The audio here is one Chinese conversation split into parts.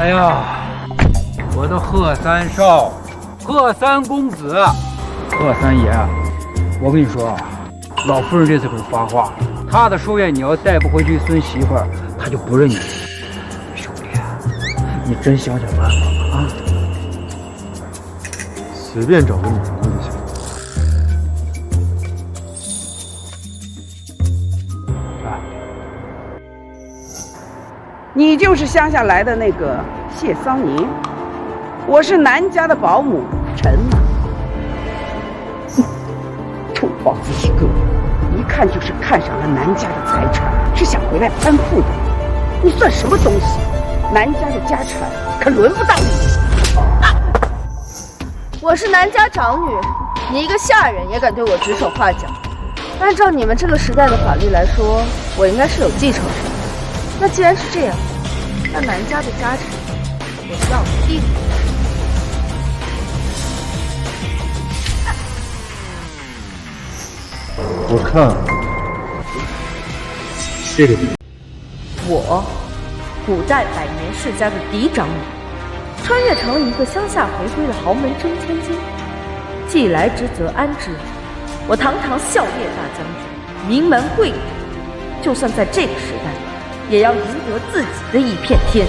哎呀，我的贺三少，贺三公子，贺三爷，我跟你说啊，老夫人这次可是发话了，她的寿宴你要带不回去孙媳妇儿，她就不认你。兄弟，你真想想办法啊！随便找个女人问一下。你就是乡下来的那个谢桑宁，我是南家的保姆陈娜。臭包子一个，一看就是看上了南家的财产，是想回来攀附的。你算什么东西？南家的家产可轮不到你。我是南家长女，你一个下人也敢对我指手画脚？按照你们这个时代的法律来说，我应该是有继承人。那既然是这样，那南家的家产我要定。我看这个我，古代百年世家的嫡长女，穿越成了一个乡下回归的豪门真千金。既来之则安之，我堂堂孝烈大将军，名门贵族，就算在这个时代，也要赢得自己的一片天。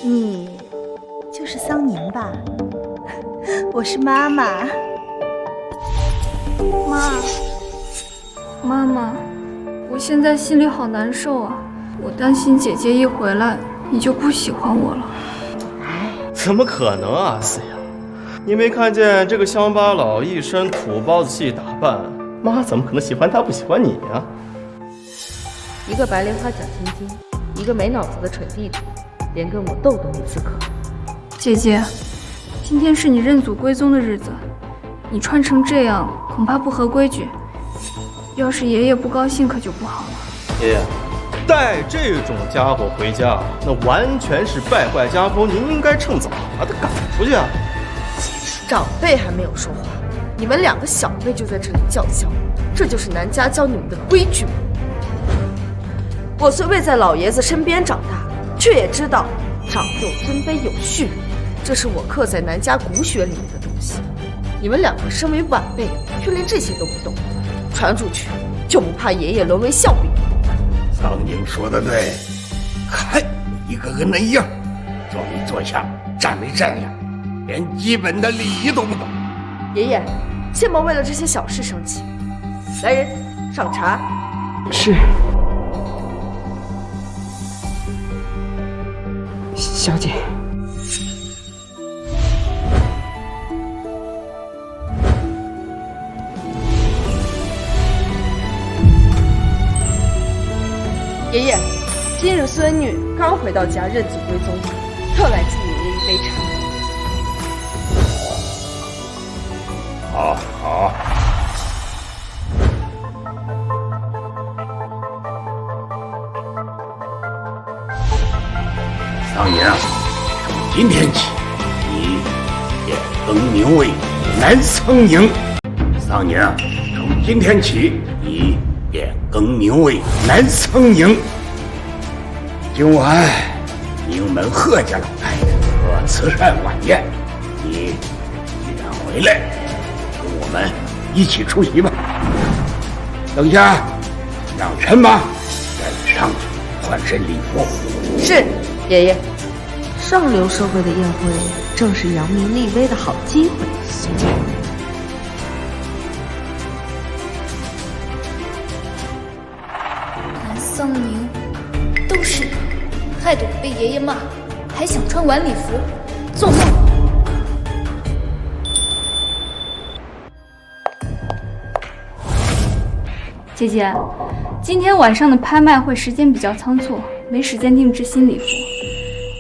你就是桑宁吧？我是妈妈。妈妈，我现在心里好难受啊！我担心姐姐一回来，你就不喜欢我了。怎么可能啊，四阳！你没看见这个乡巴佬一身土包子气打扮，妈怎么可能喜欢他不喜欢你呀？一个白莲花假千金，一个没脑子的蠢弟弟，连跟我斗都没资格。姐姐，今天是你认祖归宗的日子，你穿成这样恐怕不合规矩。要是爷爷不高兴，可就不好了。爷爷，带这种家伙回家，那完全是败坏家风，您应该趁早把他赶出去啊！长辈还没有说话，你们两个小辈就在这里叫嚣，这就是南家教你们的规矩吗？我虽未在老爷子身边长大，却也知道长幼尊卑有序，这是我刻在南家骨血里面的东西。你们两个身为晚辈，却连这些都不懂，传出去就不怕爷爷沦为笑柄？桑宁说的对，看你一个个那样，坐没坐相，站没站样，连基本的礼仪都不懂。爷爷，切莫为了这些小事生气。来人，上茶。是。小姐，爷爷，今日孙女刚回到家认祖归宗，特来敬爷爷一杯茶。好，好。桑宁，从今天起，你也更名为南桑宁。桑宁，从今天起，你也更名为南桑宁。今晚名门贺家老太和慈善晚宴，你既然回来，跟我们一起出席吧。等下，让陈妈带你上去换身礼服。是，爷爷。上流社会的宴会，正是扬名立威的好机会。南桑宁，都是你，害得我被爷爷骂，还想穿晚礼服，做梦！姐姐，今天晚上的拍卖会时间比较仓促，没时间定制新礼服。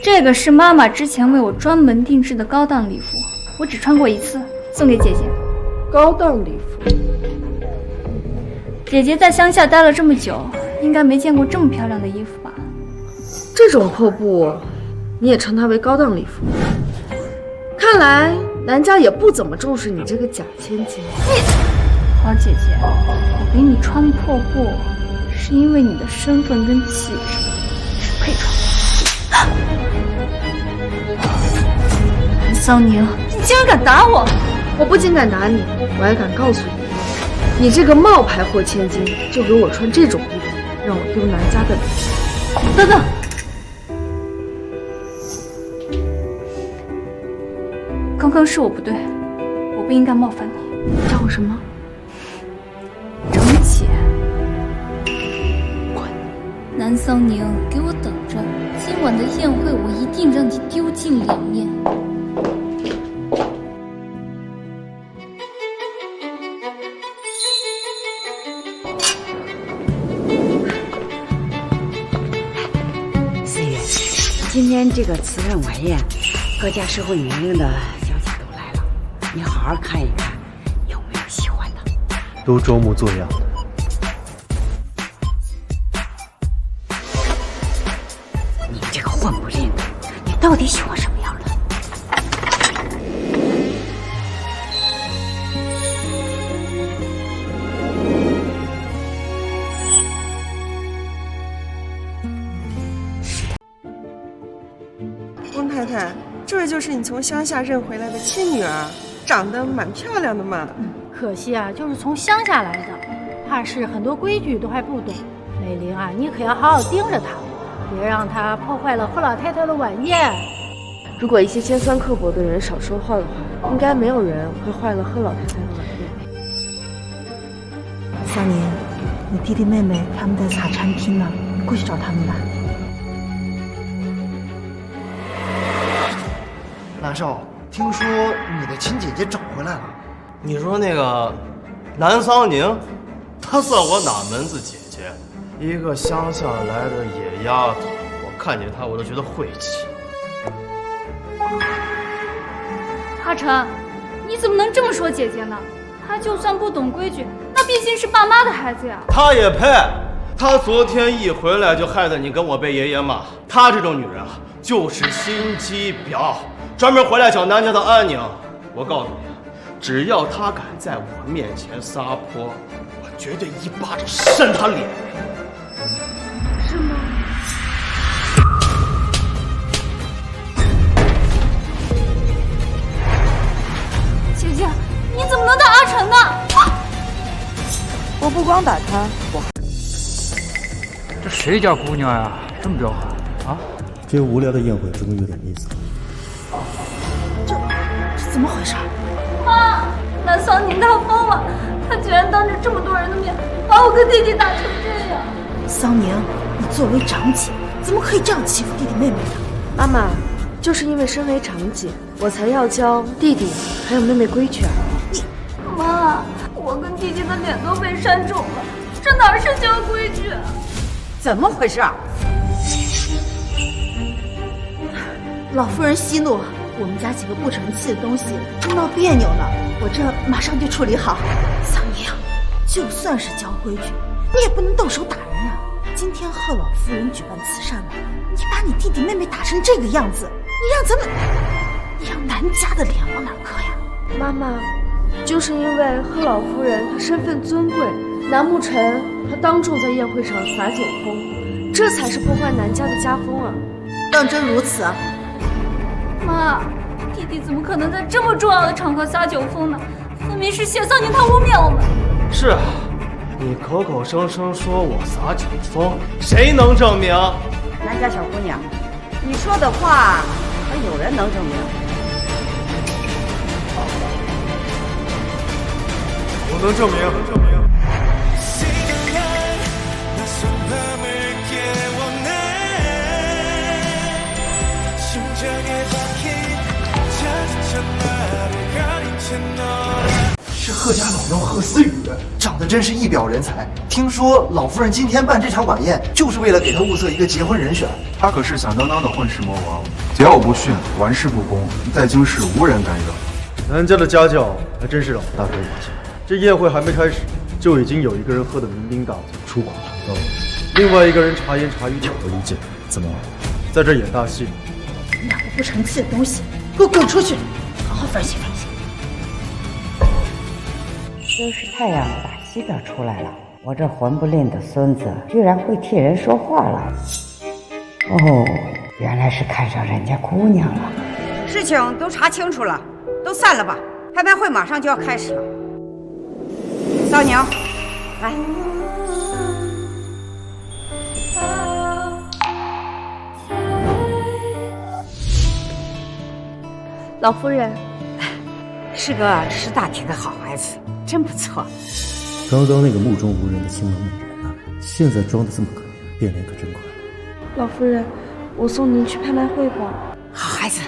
这个是妈妈之前为我专门定制的高档礼服，我只穿过一次，送给姐姐。高档礼服？姐姐在乡下待了这么久，应该没见过这么漂亮的衣服吧？这种破布，你也称它为高档礼服？看来南家也不怎么重视你这个假千金。好姐姐，我给你穿破布，是因为你的身份跟气质是配穿的。南桑宁，你竟然敢打我！我不仅敢打你，我还敢告诉你，你这个冒牌货千金，就给我穿这种衣服，让我丢南家的脸。等等。刚刚是我不对，我不应该冒犯你。叫我什么？程姐，滚！南桑宁，给我等着！今晚的宴会，我一定让你丢尽脸面。思雨，今天这个慈善晚宴，各家社会年龄的小姐都来了，你好好看一看，有没有喜欢的？都装模作样的。你这个混不吝的，你到底喜欢什么样的？温太太，这位就是你从乡下认回来的亲女儿，长得蛮漂亮的嘛。可惜啊，就是从乡下来的，怕是很多规矩都还不懂。美玲啊，你可要好好盯着她，别让她破坏了贺老太太的晚宴。如果一些尖酸刻薄的人少说话的话，应该没有人会坏了贺老太太的晚宴。桑宁，你弟弟妹妹他们在茶餐厅呢，你过去找他们吧。南少，听说你的亲姐姐找回来了。你说那个南桑宁，她算我哪门子姐姐？一个乡下来的野丫头，我看见她我都觉得晦气。阿成，你怎么能这么说姐姐呢？她就算不懂规矩，那毕竟是爸妈的孩子呀。她也配？她昨天一回来就害得你跟我被爷爷骂。她这种女人啊，就是心机婊，专门回来搅南家的安宁。我告诉你，只要她敢在我面前撒泼，我绝对一巴掌扇她脸。是吗？姐姐，你怎么能打阿成呢？我不光打他，我这谁家姑娘呀，这么彪悍啊？这无聊的宴会终于有点意思。这怎么回事？妈，南桑宁他疯了，他居然当着这么多人的面把我跟弟弟打成这样。桑宁，你作为长姐，怎么可以这样欺负弟弟妹妹呢？妈妈，就是因为身为长姐，我才要教弟弟还有妹妹规矩啊。妈，我跟弟弟的脸都被扇肿了，这哪是教规矩？怎么回事？老夫人息怒，我们家几个不成器的东西正闹别扭呢，我这马上就处理好。桑宁，就算是教规矩，你也不能动手打人啊！今天贺老夫人举办慈善晚，你把你弟弟妹妹打成这个样子，你让南家的脸往哪搁呀？妈妈，就是因为贺老夫人她身份尊贵，南沐晨她当众在宴会上撒酒疯，这才是破坏南家的家风啊！当真如此？妈，弟弟怎么可能在这么重要的场合撒酒疯呢？分明是谢桑宁他污蔑我们。是啊，你口口声声说我撒酒疯，谁能证明？南家小姑娘，你说的话，还有人能证明？我能证明。是贺家老幺贺思雨，长得真是一表人才。听说老夫人今天办这场晚宴，就是为了给她物色一个结婚人选。他可是响当当的混世魔王，桀骜不驯，玩世不恭，在京师无人敢惹。南家的家教还真是让我大开眼界。这宴会还没开始，就已经有一个人喝得酩酊大醉，出口成章了，另外一个人茶言茶语挑拨离间。怎么，在这演大戏。你两个不成器的东西，给我滚出去！好好反省反省。都是太阳打西边出来了，我这混不吝的孙子居然会替人说话了。哦，原来是看上人家姑娘了。事情都查清楚了，都散了吧，拍卖会马上就要开始了。骚宁，来。老夫人，是个识大体的好孩子，真不错。刚刚那个目中无人的青楼美人啊，现在装得这么可怜，变脸可真快。老夫人，我送您去拍卖会吧。好孩子。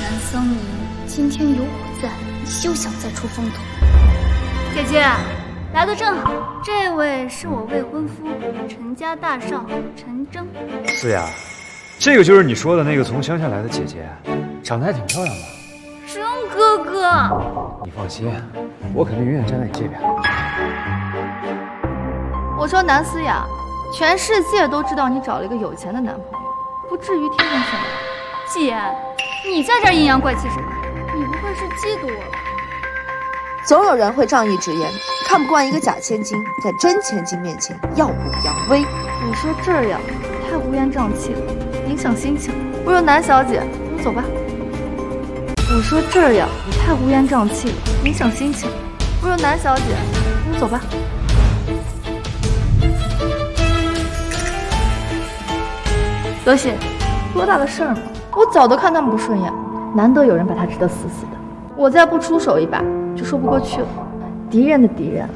南桑宁，今天有我在，你休想再出风头。姐姐，来得正好，这位是我未婚夫，陈家大少陈征。思雅，这个就是你说的那个从乡下来的姐姐，长得还挺漂亮的。征哥哥，你放心，我肯定永远站在你这边。我说南思雅，全世界都知道你找了一个有钱的男朋友，不至于天天上来。姐，你在这儿阴阳怪气什么？你不会是嫉妒我吧？总有人会仗义直言，看不惯一个假千金在真千金面前耀武扬威。你说这样太乌烟瘴气了，影响心情。不如南小姐，你走吧。我说这样你太乌烟瘴气了，影响心情。不如南小姐，你走吧。德喜，多大的事儿嘛！我早都看他们不顺眼，难得有人把他治得死死的。我再不出手一把，就说不过去了。敌人的敌人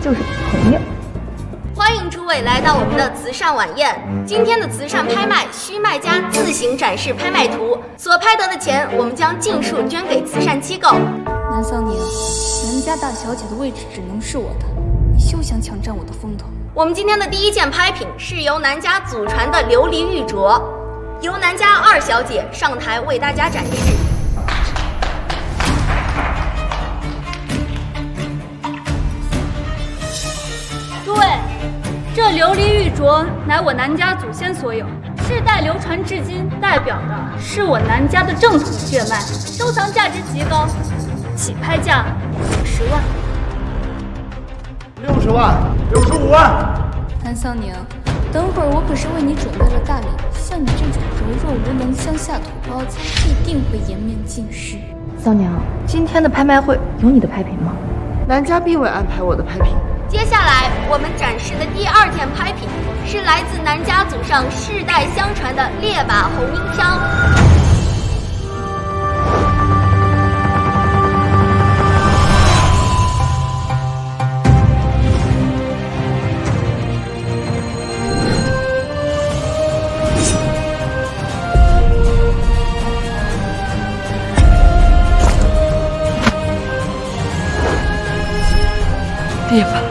就是朋友。欢迎诸位来到我们的慈善晚宴。今天的慈善拍卖需卖家自行展示拍卖图，所拍得的钱我们将尽数捐给慈善机构。南桑宁，南家大小姐的位置只能是我的，你休想抢占我的风头。我们今天的第一件拍品是由南家祖传的琉璃玉镯，由南家二小姐上台为大家展示。诸位，这琉璃玉镯乃我南家祖先所有，世代流传至今，代表的是我南家的正统血脉，收藏价值极高，起拍价50万。60万，65万。南桑宁，等会儿我可是为你准备了大礼，像你这种柔弱无能乡下土包子，必定会颜面尽失。桑娘，今天的拍卖会有你的拍品吗？南家并未安排我的拍品。接下来我们展示的第二件拍品是来自南家祖上世代相传的烈马红缨枪。烈马，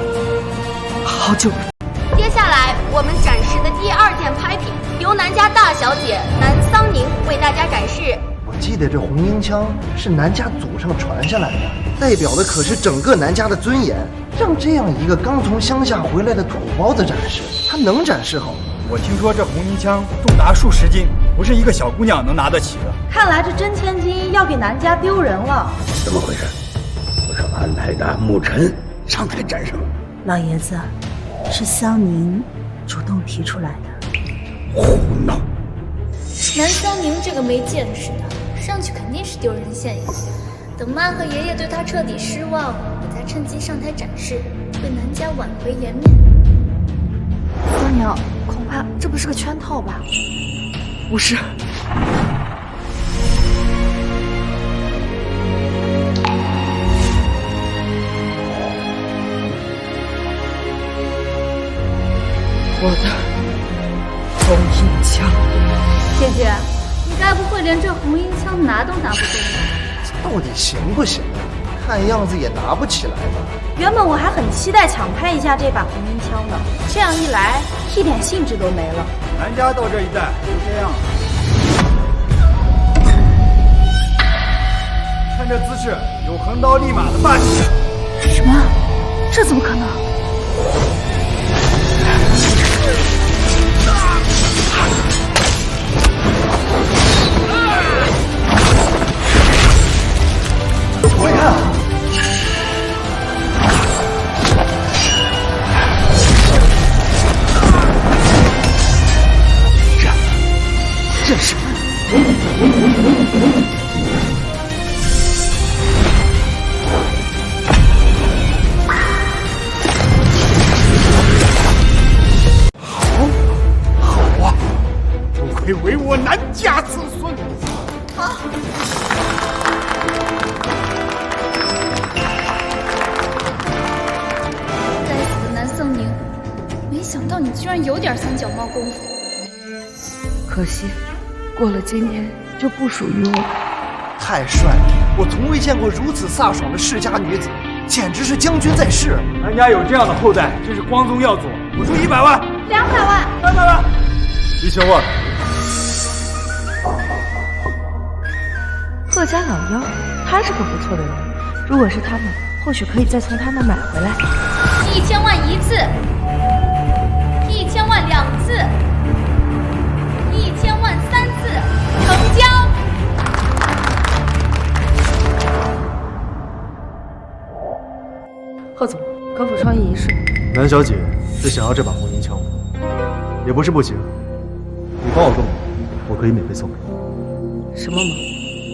好久不。接下来我们展示的第二件拍品由南家大小姐南桑宁为大家展示。我记得这红缨枪是南家祖上传下来的，代表的可是整个南家的尊严。让这样一个刚从乡下回来的土包子展示，他能展示好？我听说这红缨枪重达数十斤，不是一个小姑娘能拿得起的。看来这真千金要给南家丢人了。怎么回事？我是安排的牧尘上台战胜。老爷子，是桑宁主动提出来的。胡闹！南桑宁这个没见识的，上去肯定是丢人现眼。等妈和爷爷对他彻底失望，我再趁机上台展示，为南家挽回颜面。桑娘，恐怕这不是个圈套吧？不是。我的红缨枪，姐姐，你该不会连这红缨枪拿都拿不动吧？到底行不行啊？看样子也拿不起来吧。原本我还很期待抢拍一下这把红缨枪的，这样一来，一点兴致都没了。南家到这一带就这样了。看这姿势，有横刀立马的霸气。什么？这怎么可能？快看！这是好啊，不愧为我南家子孙。好。该死的南僧宁，没想到你居然有点三脚猫功夫。可惜，过了今天就不属于我。太帅了！我从未见过如此飒爽的世家女子，简直是将军在世。南家有这样的后代，真是光宗耀祖。我出100万，200万，300万，1000万。贺家老妖，他是个不错的人。如果是他们，或许可以再从他那买回来。1000万1次，1000万2次，1000万3次，成交。贺总，可否商议一事？南小姐是想要这把红缨枪吗？也不是不行，你帮我个忙，我可以免费送给你。什么忙？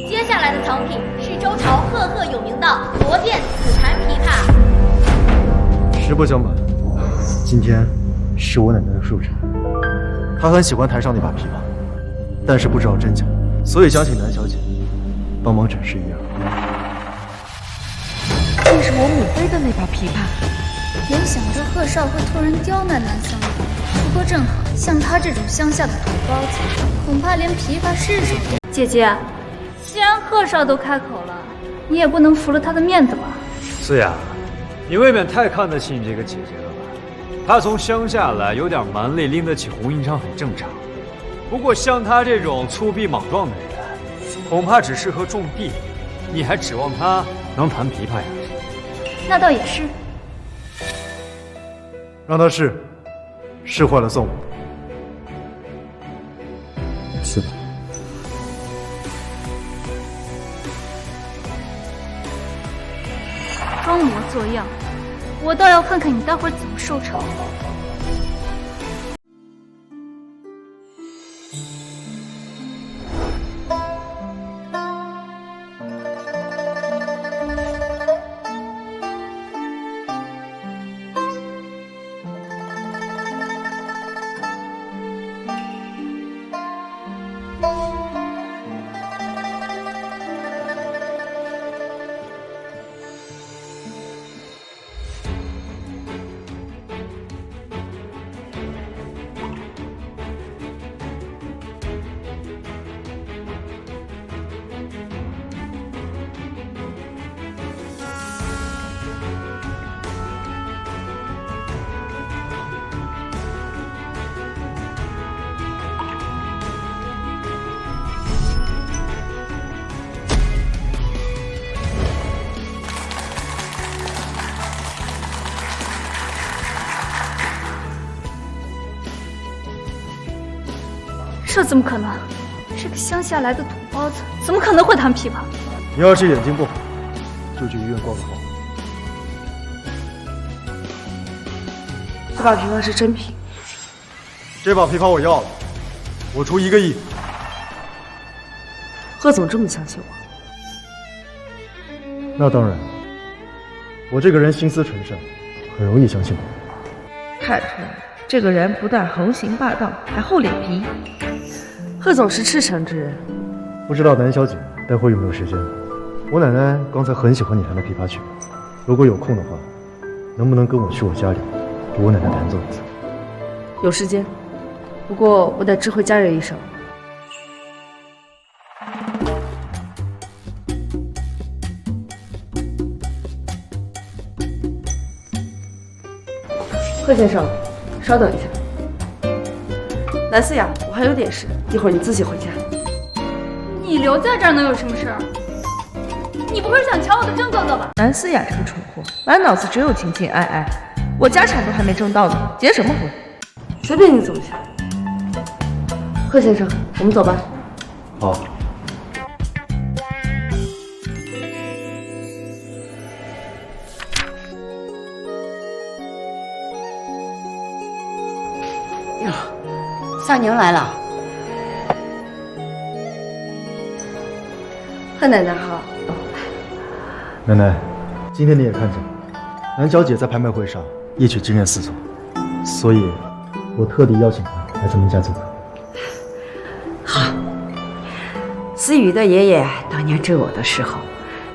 接下来的藏品是周朝赫赫有名的罗甸紫檀琵琶。实不相瞒，今天是我奶奶的寿辰，她很喜欢台上那把琵琶，但是不知道真假，所以想请南小姐帮忙展示一二。那是我母妃的那把琵琶。没想到贺少会突然刁难南僧宁，不过正好，像他这种乡下的土包子，恐怕连琵琶是什么都……姐姐，既然贺少都开口了，你也不能服了他的面子吧？思雅，你未免太看得起你这个姐姐了吧？她从乡下来，有点蛮力，拎得起红缨枪很正常。不过像她这种粗臂莽撞的人，恐怕只适合种地，你还指望她能弹琵琶呀？那倒也是。让她试坏了送我。去吧。装模作样，我倒要看看你待会儿怎么收场。这怎么可能？这个乡下来的土包子怎么可能会弹琵琶？你要是眼睛不好，就去医院挂个号。这把琵琶是真品。这把琵琶我要了，我出1个亿。贺总这么相信我？那当然，我这个人心思纯善，很容易相信我。看出来，这个人不但横行霸道，还厚脸皮。贺总是赤诚之人。不知道南小姐待会有没有时间？我奶奶刚才很喜欢你弹的琵琶曲，如果有空的话，能不能跟我去我家里给我奶奶弹奏一次？有时间，不过我得知会家人一声。贺先生，稍等一下。南思雅，我还有点事，一会儿你自己回家。你留在这儿能有什么事儿？你不会是想抢我的郑哥哥吧？南思雅这个蠢货，满脑子只有情情爱爱，我家产都还没挣到呢，结什么婚？随便你怎么想。贺先生，我们走吧。好。哟，丧宁来了。贺奶奶好。奶奶，今天你也看见了，南小姐在拍卖会上一曲惊人四座，所以我特地邀请她来咱们家做客。好，思雨的爷爷当年追我的时候，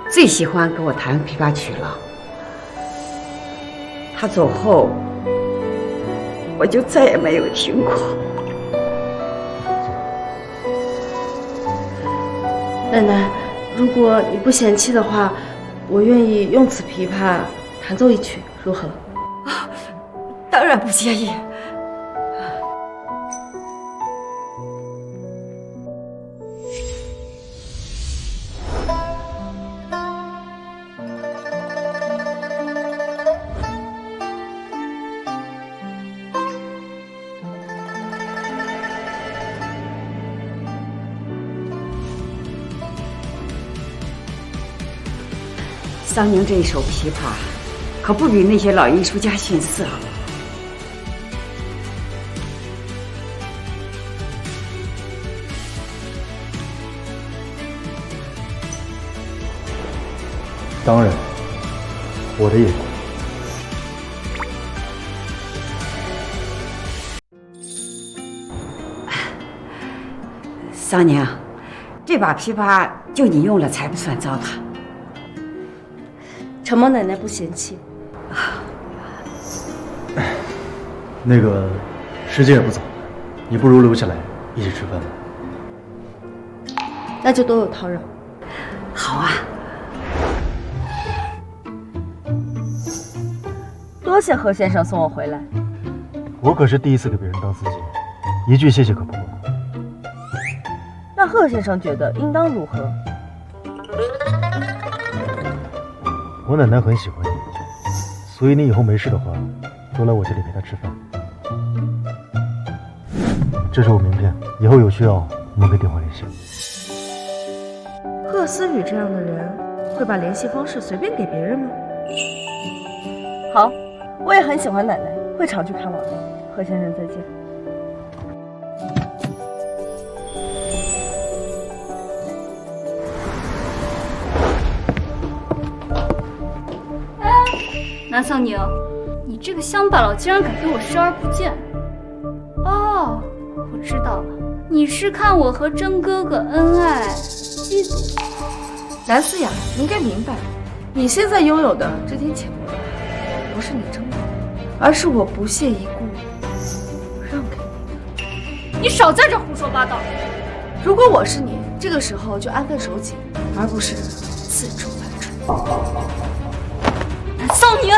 最喜欢给我弹琵琶曲了。他走后，我就再也没有听过。奶奶，如果你不嫌弃的话，我愿意用此琵琶弹奏一曲，如何？当然不介意。桑宁这一手琵琶，可不比那些老艺术家逊色。当然，我的眼光。桑宁，这把琵琶就你用了才不算糟蹋。承蒙奶奶不嫌弃。那个，时间也不早了，你不如留下来一起吃饭。那就多有叨扰。好啊。多谢贺先生送我回来。我可是第一次给别人当司机，一句谢谢可不够。那贺先生觉得应当如何？我奶奶很喜欢你，所以你以后没事的话，多来我这里陪她吃饭。这是我名片，以后有需要我们可以电话联系。贺思雨这样的人，会把联系方式随便给别人吗？好，我也很喜欢奶奶，会常去看望的。贺先生再见。南桑宁，你这个乡巴佬竟然敢对我视而不见！哦，我知道了，你是看我和真哥哥恩爱，嫉妒。南思雅，你应该明白，你现在拥有的这点浅薄，不是你争的，而是我不屑一顾让给你的。你少在这胡说八道！如果我是你，这个时候就安分守己，而不是四处反串。桑宁，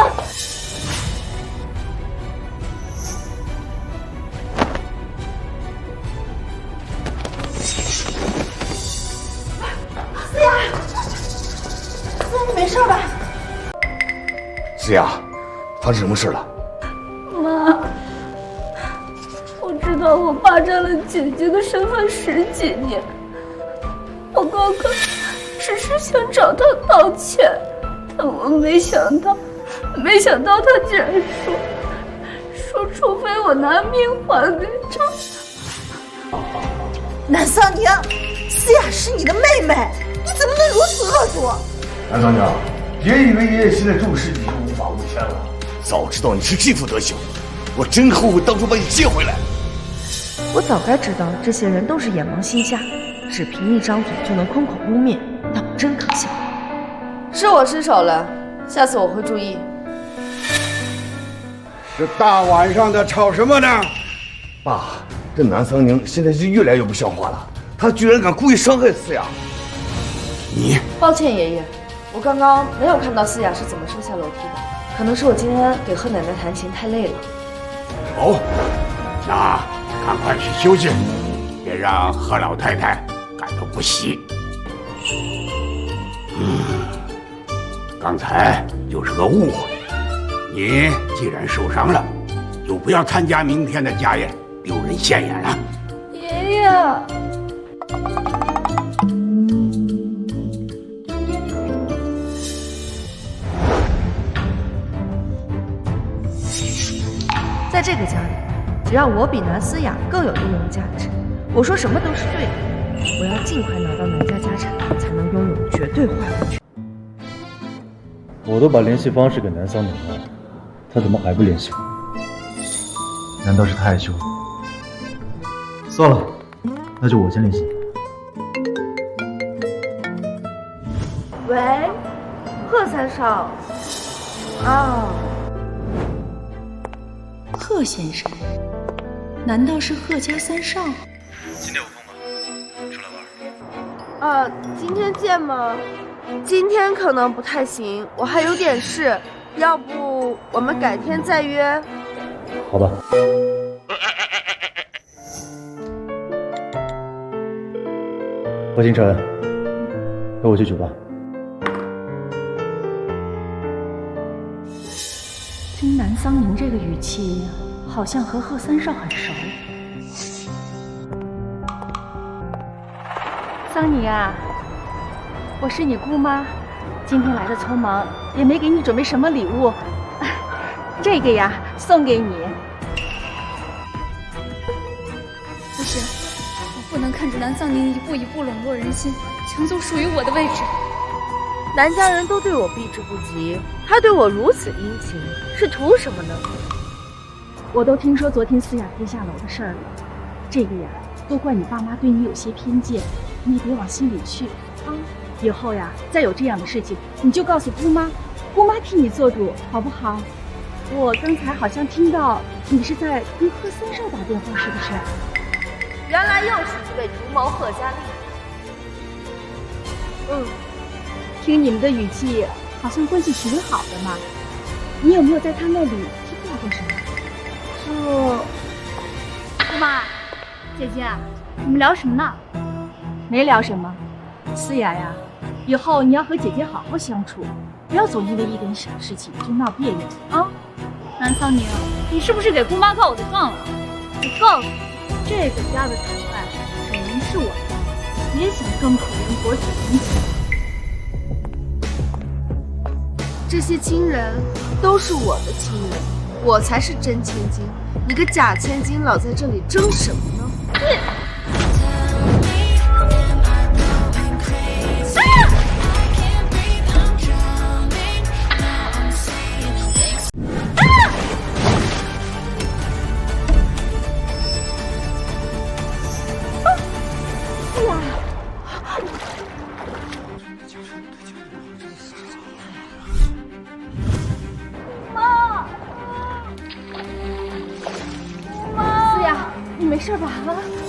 思雅，思雅，你没事吧？思雅，发生什么事了？妈，我知道我霸占了姐姐的身份10几年，我刚刚只是想找她道歉。但我没想到他竟然说除非我拿命还给他。南桑宁，思雅是你的妹妹，你怎么能如此恶毒？南桑宁，别以为爷爷现在重视你就无法无天了。早知道你是这副德行，我真后悔当初把你接回来。我早该知道这些人都是眼盲心瞎，只凭一张嘴就能空口污蔑，那我真可笑。是我失手了，下次我会注意。这大晚上的吵什么呢？爸，这南桑宁现在是越来越不像话了，他居然敢故意伤害思雅。你，抱歉爷爷，我刚刚没有看到思雅是怎么摔下楼梯的，可能是我今天给贺奶奶弹琴太累了。好，那赶快去休息，别让贺老太太感到不喜。刚才就是个误会。你既然受伤了，就不要参加明天的家宴，丢人现眼了。爷爷。在这个家里，只要我比南思雅更有利用价值，我说什么都是对的。我要尽快拿到南家家产，才能拥有绝对话语权。我都把联系方式给南桑宁了，他怎么还不联系我？难道是他害羞了？算了，那就我先联系。喂，贺三少。啊。贺先生，难道是贺家三少？今天有空吗？出来玩。今天见吗？今天可能不太行，我还有点事，要不我们改天再约？好吧。何星辰，陪我去酒吧。听南桑宁这个语气，好像和贺三少很熟。桑宁啊，我是你姑妈，今天来的匆忙，也没给你准备什么礼物。这个呀，送给你。不是，我不能看着南桑宁一步一步笼络人心，抢走属于我的位置。南家人都对我避之不及，他对我如此殷勤，是图什么呢？我都听说昨天思雅跌下楼的事儿了，这个呀，都怪你爸妈对你有些偏见，你也别往心里去啊。以后呀，再有这样的事情，你就告诉姑妈，姑妈替你做主，好不好？我刚才好像听到你是在跟贺三少打电话，是不是？原来又是一位图谋贺家令。听你们的语气，好像关系挺好的嘛。你有没有在他那里听到过什么？姑妈，姐姐，你们聊什么呢？没聊什么。思雅呀，以后你要和姐姐好好相处，不要总因为一点小事情就闹别扭啊。南桑宁，你是不是给姑妈告我的状了？我告诉你，这个家的宠爱只能是我的，别想跟可怜博取同情。这些亲人都是我的亲人，我才是真千金。你个假千金，老在这里争什么呢？没事吧？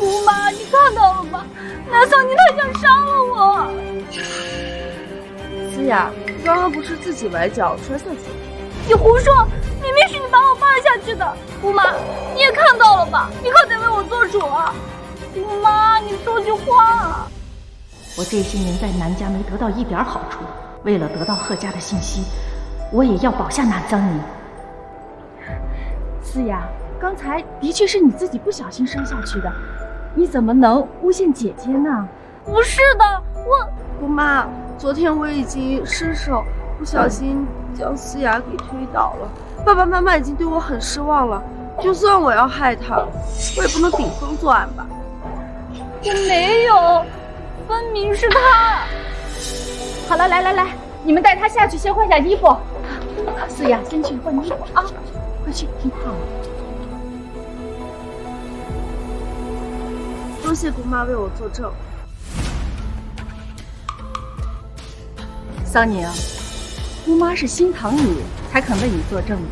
姑妈，你看到了吗？南桑宁他想杀了我。思雅，刚刚不是自己崴脚摔下去的？你胡说！明明是你把我绊下去的。姑妈，你也看到了吧？你可得为我做主啊！姑妈，你说句话。我这些年在南家没得到一点好处，为了得到贺家的信息，我也要保下南桑宁。思雅。刚才的确是你自己不小心摔下去的，你怎么能诬陷姐姐呢？不是的，姑妈，昨天我已经失手不小心将思雅给推倒了，爸爸妈妈已经对我很失望了，就算我要害他，我也不能顶风作案吧？我没有，分明是他。好了，来，你们带他下去，先换下衣服。思雅，先去换衣服啊，快去，听话了。多谢姑妈为我作证。桑宁，姑妈是心疼你，才肯为你作证的。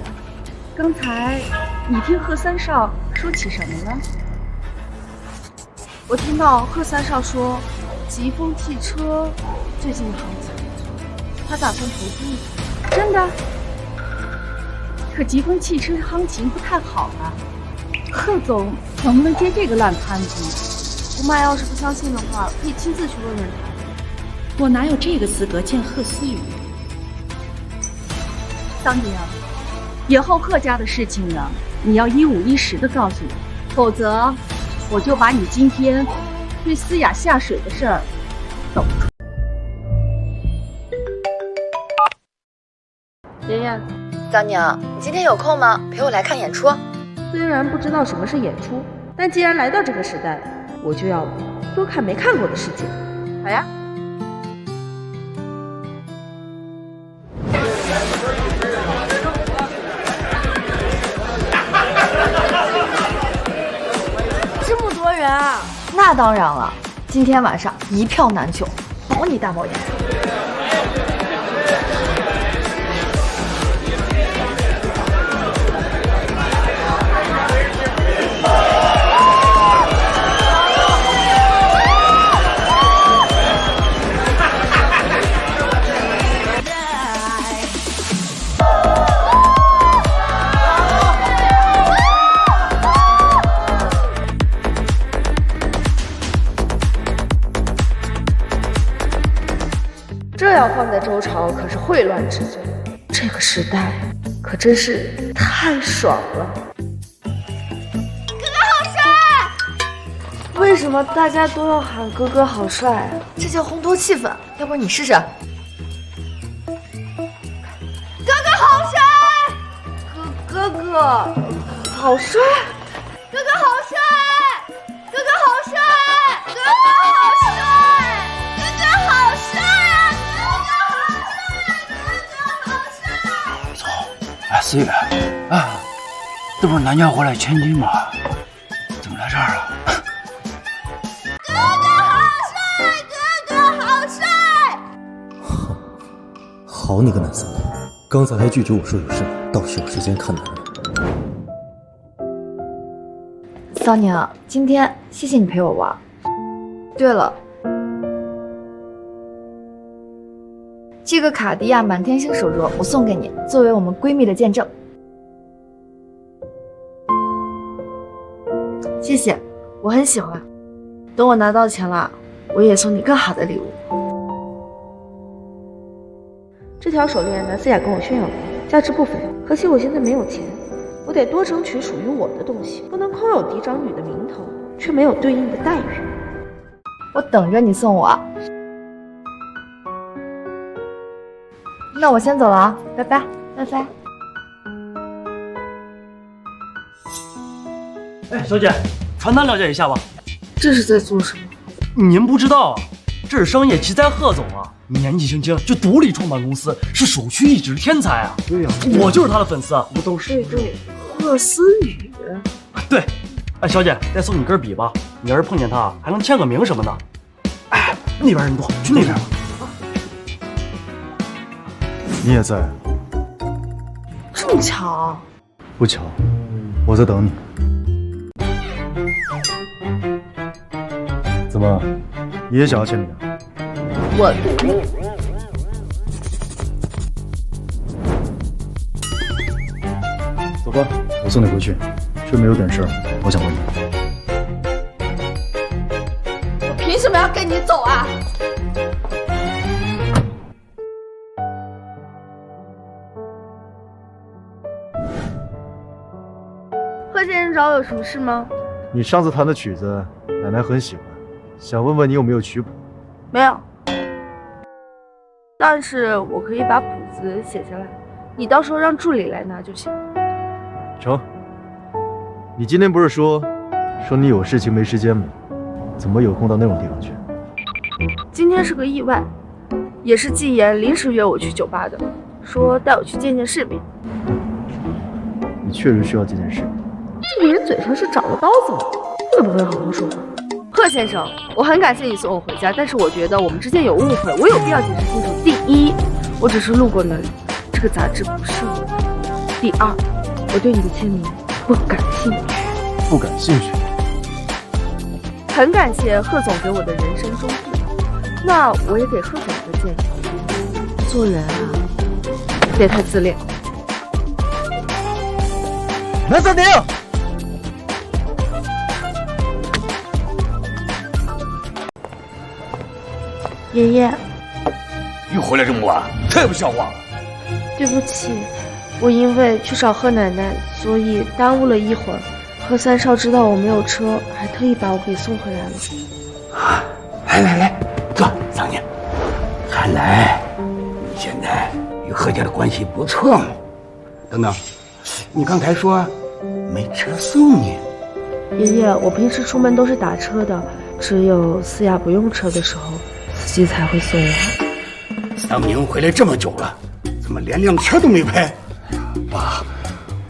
刚才你听贺三少说起什么了？我听到贺三少说，疾风汽车最近的行情不错，他打算投资一下。真的？可疾风汽车行情不太好了。贺总能不能接这个烂摊子？姑妈要是不相信的话，可以亲自去问问他。我哪有这个资格见贺思雨？桑宁，以后贺家的事情呢，你要一五一十的告诉我，否则我就把你今天对思雅下水的事儿抖出。妍妍，桑宁，你今天有空吗？陪我来看演出。虽然不知道什么是演出，但既然来到这个时代，我就要多看没看过的世界。好呀。这么多人啊！那当然了，今天晚上一票难求，保你大保演。这要放在周朝可是秽乱之最，这个时代可真是太爽了。哥哥好帅！为什么大家都要喊哥哥好帅啊？这叫烘托气氛，要不然你试试。哥哥好帅！哥哥好帅！哥哥好帅！哥哥好帅！哥哥好帅！哥哥好帅！思雨，啊，这不是南家回来千金吗？怎么来这儿了？哥哥好帅！哥哥好帅！好你个南桑，刚才还拒绝我说有事，倒是有时间看男人。桑宁，今天谢谢你陪我玩。对了，这个卡地亚满天星手镯我送给你，作为我们闺蜜的见证。谢谢，我很喜欢。等我拿到钱了，我也送你更好的礼物。这条手链南思雅跟我炫耀过，价值不菲。可惜我现在没有钱，我得多争取属于我的东西，不能空有嫡长女的名头，却没有对应的待遇。我等着你送我。那我先走了啊，拜拜，拜拜。哎，小姐，传单了解一下吧。这是在做什么？您不知道啊，这是商业奇才贺总啊，年纪轻轻就独立创办公司，是首屈一指的天才啊。对呀，我就是他的粉丝啊，我都是。对，贺思雨。对，哎，小姐，再送你根笔吧，你要是碰见他，还能签个名什么的。哎，那边人多，去那边吧。你也在？这么巧？不巧，我在等你。怎么，你也想要签名？我走吧，我送你回去。顺便有点事儿，我想问你。我凭什么要跟你走啊？贺先生找我有什么事吗？你上次弹的曲子，奶奶很喜欢，想问问你有没有曲谱？没有，但是我可以把谱子写下来，你到时候让助理来拿就行。成。你今天不是说你有事情没时间吗？怎么有空到那种地方去？今天是个意外，也是季言临时约我去酒吧的，说带我去见见世面。你确实需要见见世面。这个人嘴上是长了刀子吗？会不会好好说话？贺先生，我很感谢你送我回家，但是我觉得我们之间有误会，我有必要解释清楚。第一，我只是路过那里，这个杂志不是我的。第二，我对你的签名不感兴趣。不感兴趣？很感谢贺总给我的人生忠告，那我也给贺总一个建议：做人啊，别太自恋。南三宁，爷爷，又回来这么晚，太不像话了。对不起，我因为去找贺奶奶，所以耽误了一会儿。贺三少知道我没有车，还特意把我给送回来了。来，坐，桑尼。看来你现在与贺家的关系不错嘛。等等，你刚才说没车送你？爷爷，我平时出门都是打车的，只有思雅不用车的时候，司机才会送我。桑宁回来这么久了，怎么连辆车都没开？爸，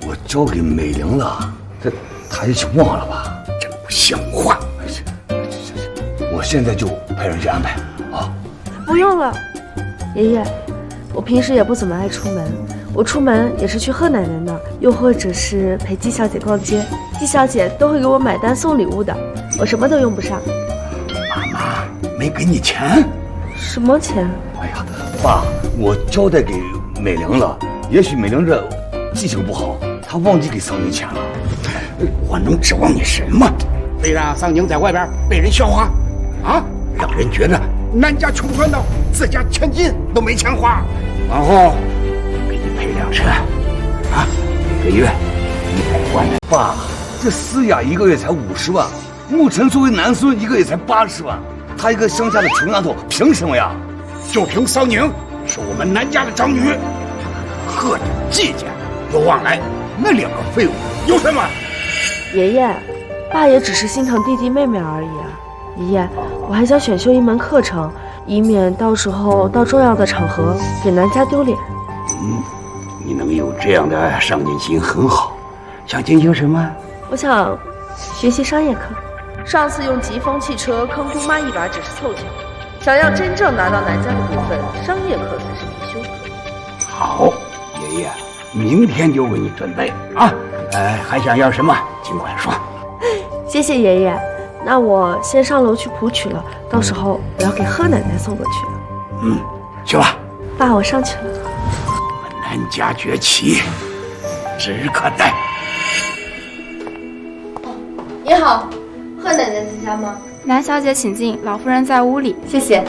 我交给美玲了，她也许忘了吧？真不像话！我现在就派人去安排啊！不用了，爷爷，我平时也不怎么爱出门，我出门也是去贺奶奶那儿，又或者是陪季小姐逛街，季小姐都会给我买单送礼物的，我什么都用不上。妈妈没给你钱？什么钱？哎呀，爸，我交代给美玲了，也许美玲这记性不好，她忘记给桑宁钱了。我能指望你什么？非让桑宁在外边被人笑话啊？让人觉得南家穷酸到自家千金都没钱花。往后给你配辆车啊，每个月100万。爸，这思雅一个月才50万，沐晨作为男孙一个月才80万，他一个乡下的穷丫头凭什么呀？就凭桑宁是我们南家的长女，贺家、季家有往来，那两个废物有什么？爷爷，爸也只是心疼弟弟妹妹而已啊。爷爷，我还想选修一门课程，以免到时候到重要的场合给南家丢脸。你能有这样的上进心很好。想进行什么？我想学习商业课。上次用疾风汽车坑姑妈一把只是凑巧，想要真正拿到南家的部分，商业课才是必修课。好，爷爷明天就为你准备啊。还想要什么尽管说。谢谢爷爷，那我先上楼去谱曲了，到时候我要给贺奶奶送过去。去吧。爸，我上去了。我们南家崛起指日可待。你好，贺奶奶在家吗？南小姐请进，老夫人在屋里。谢谢。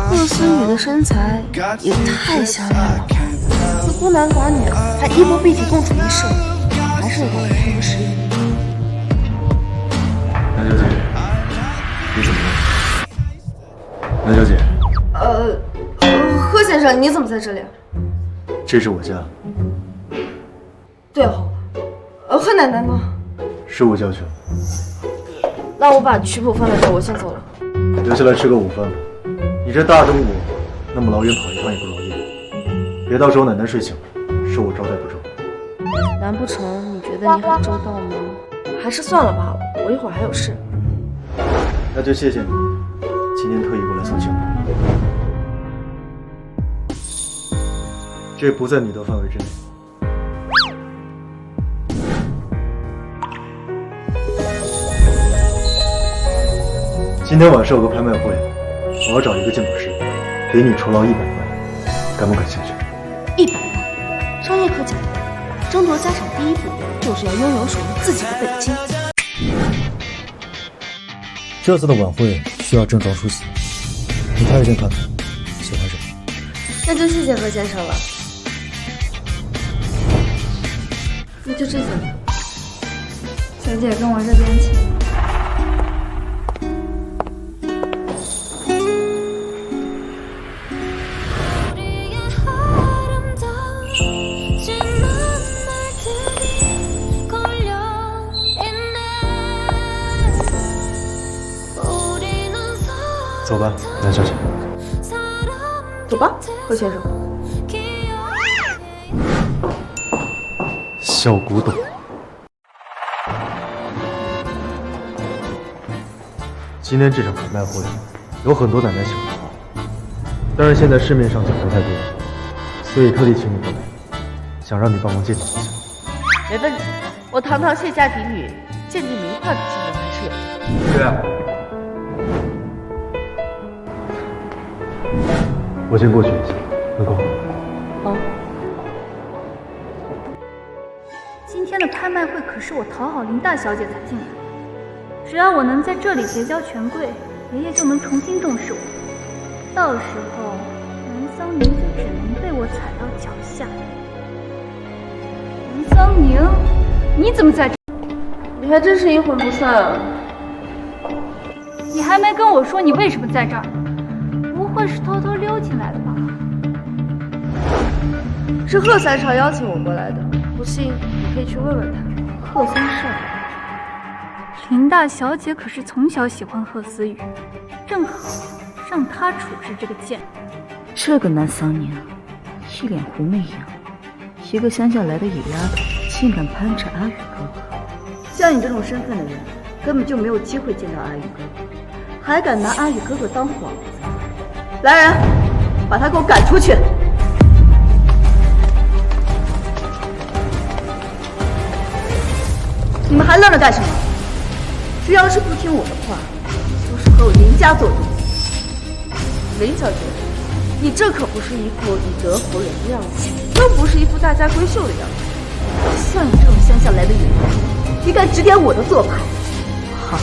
贺思雨的身材也太像样了吧！这孤男寡女，还衣不蔽体共处一室，还是我不合适。南小姐，你怎么了？南小姐，贺先生，你怎么在这里？这是我家。对哦，贺奶奶呢？师傅叫去了。那我把曲谱放在这，我先走了。留下来吃个午饭吧。你这大中午那么老远跑一趟也不容易，别到时候奶奶睡醒了，说我招待不周。难不成你觉得你很周到吗？还是算了吧，我一会儿还有事。那就谢谢你，今天特意过来送幸福。这不在你的范围之内。今天晚上有个拍卖会，我要找一个鉴宝师，给你酬劳100万，感不感兴趣？100万，商业课讲的，争夺家产第一步就是要拥有属于自己的本金。这次的晚会需要正装出席，你挑一件看看，喜欢什么？那就谢谢贺先生了。那就这件吧。小姐跟我这边请。走吧，南小姐。走吧，贺先生。小古董。今天这场拍卖会有很多奶奶喜欢的花，但是现在市面上讲究太多，所以特地请你过来，想让你帮忙鉴定一下。没问题，我堂堂谢家嫡女，鉴定名画的经验我先过去一下，能够。好。今天的拍卖会可是我讨好林大小姐才进来的，只要我能在这里结交权贵，爷爷就能重新重视我。到时候，南桑宁就只能被我踩到脚下。南桑宁，你怎么在这？你还真是阴魂不散啊！你还没跟我说你为什么在这儿？不会是偷偷溜进来的吧？是贺三少邀请我过来的，不信你可以去问问他。贺三少，林大小姐可是从小喜欢贺思雨，正好让她处置这个贱人。这个南桑宁，一脸狐媚样，一个乡下来的野丫头，竟敢攀着阿宇哥哥。像你这种身份的人，根本就没有机会见到阿宇哥哥，还敢拿阿宇哥哥当幌子！来人，把他给我赶出去！你们还愣着干什么？谁要是不听我的话，就是和我林家作对。林小姐，你这可不是一副以德服人的样子，更不是一副大家闺秀的样子。像你这种乡下来的野人，你敢指点我的做派？好，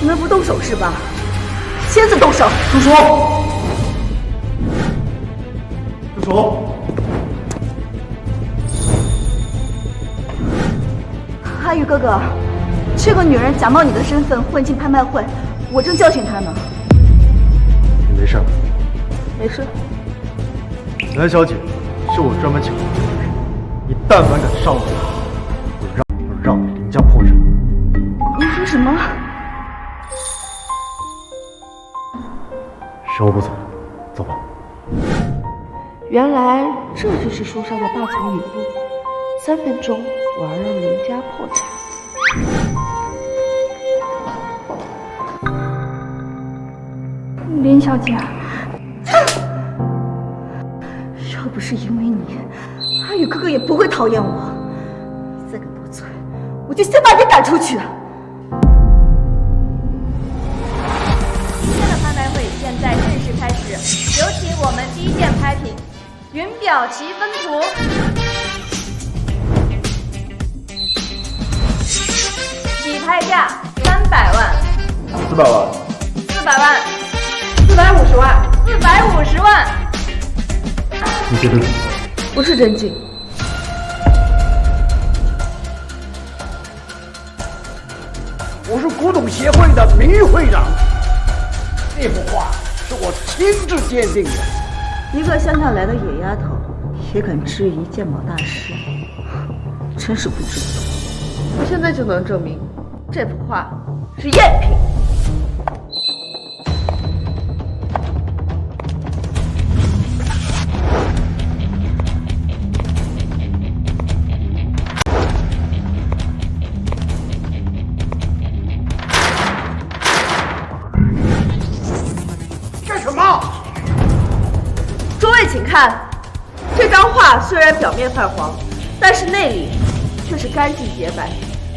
你们不动手是吧？签字动手！住手！住手！阿宇哥哥，这个女人假冒你的身份混进拍卖会，我正教训她呢。你没事吧？没事。南小姐是我专门请来的人，你但凡敢伤我，我让你林家破产。你说什么？时候不早了，走吧。原来这就是书上的霸总语录：3分钟，我要让林家破产。林小姐，要不是因为你，阿宇哥哥也不会讨厌我。你再敢多嘴，我就先把你赶出去。今天的拍卖会现在正式开始，有请我们第一件拍品——云表奇分图。起拍价300万，400万，400万，450万，450万。你觉得？不是真金。我是古董协会的名誉会长，这幅画是我亲自鉴定的。一个乡下来的野丫头也敢质疑鉴宝大师，真是不知足。我现在就能证明，这幅画是赝品。干什么？诸位请看，这张画虽然表面泛黄，但是内里却是干净洁白，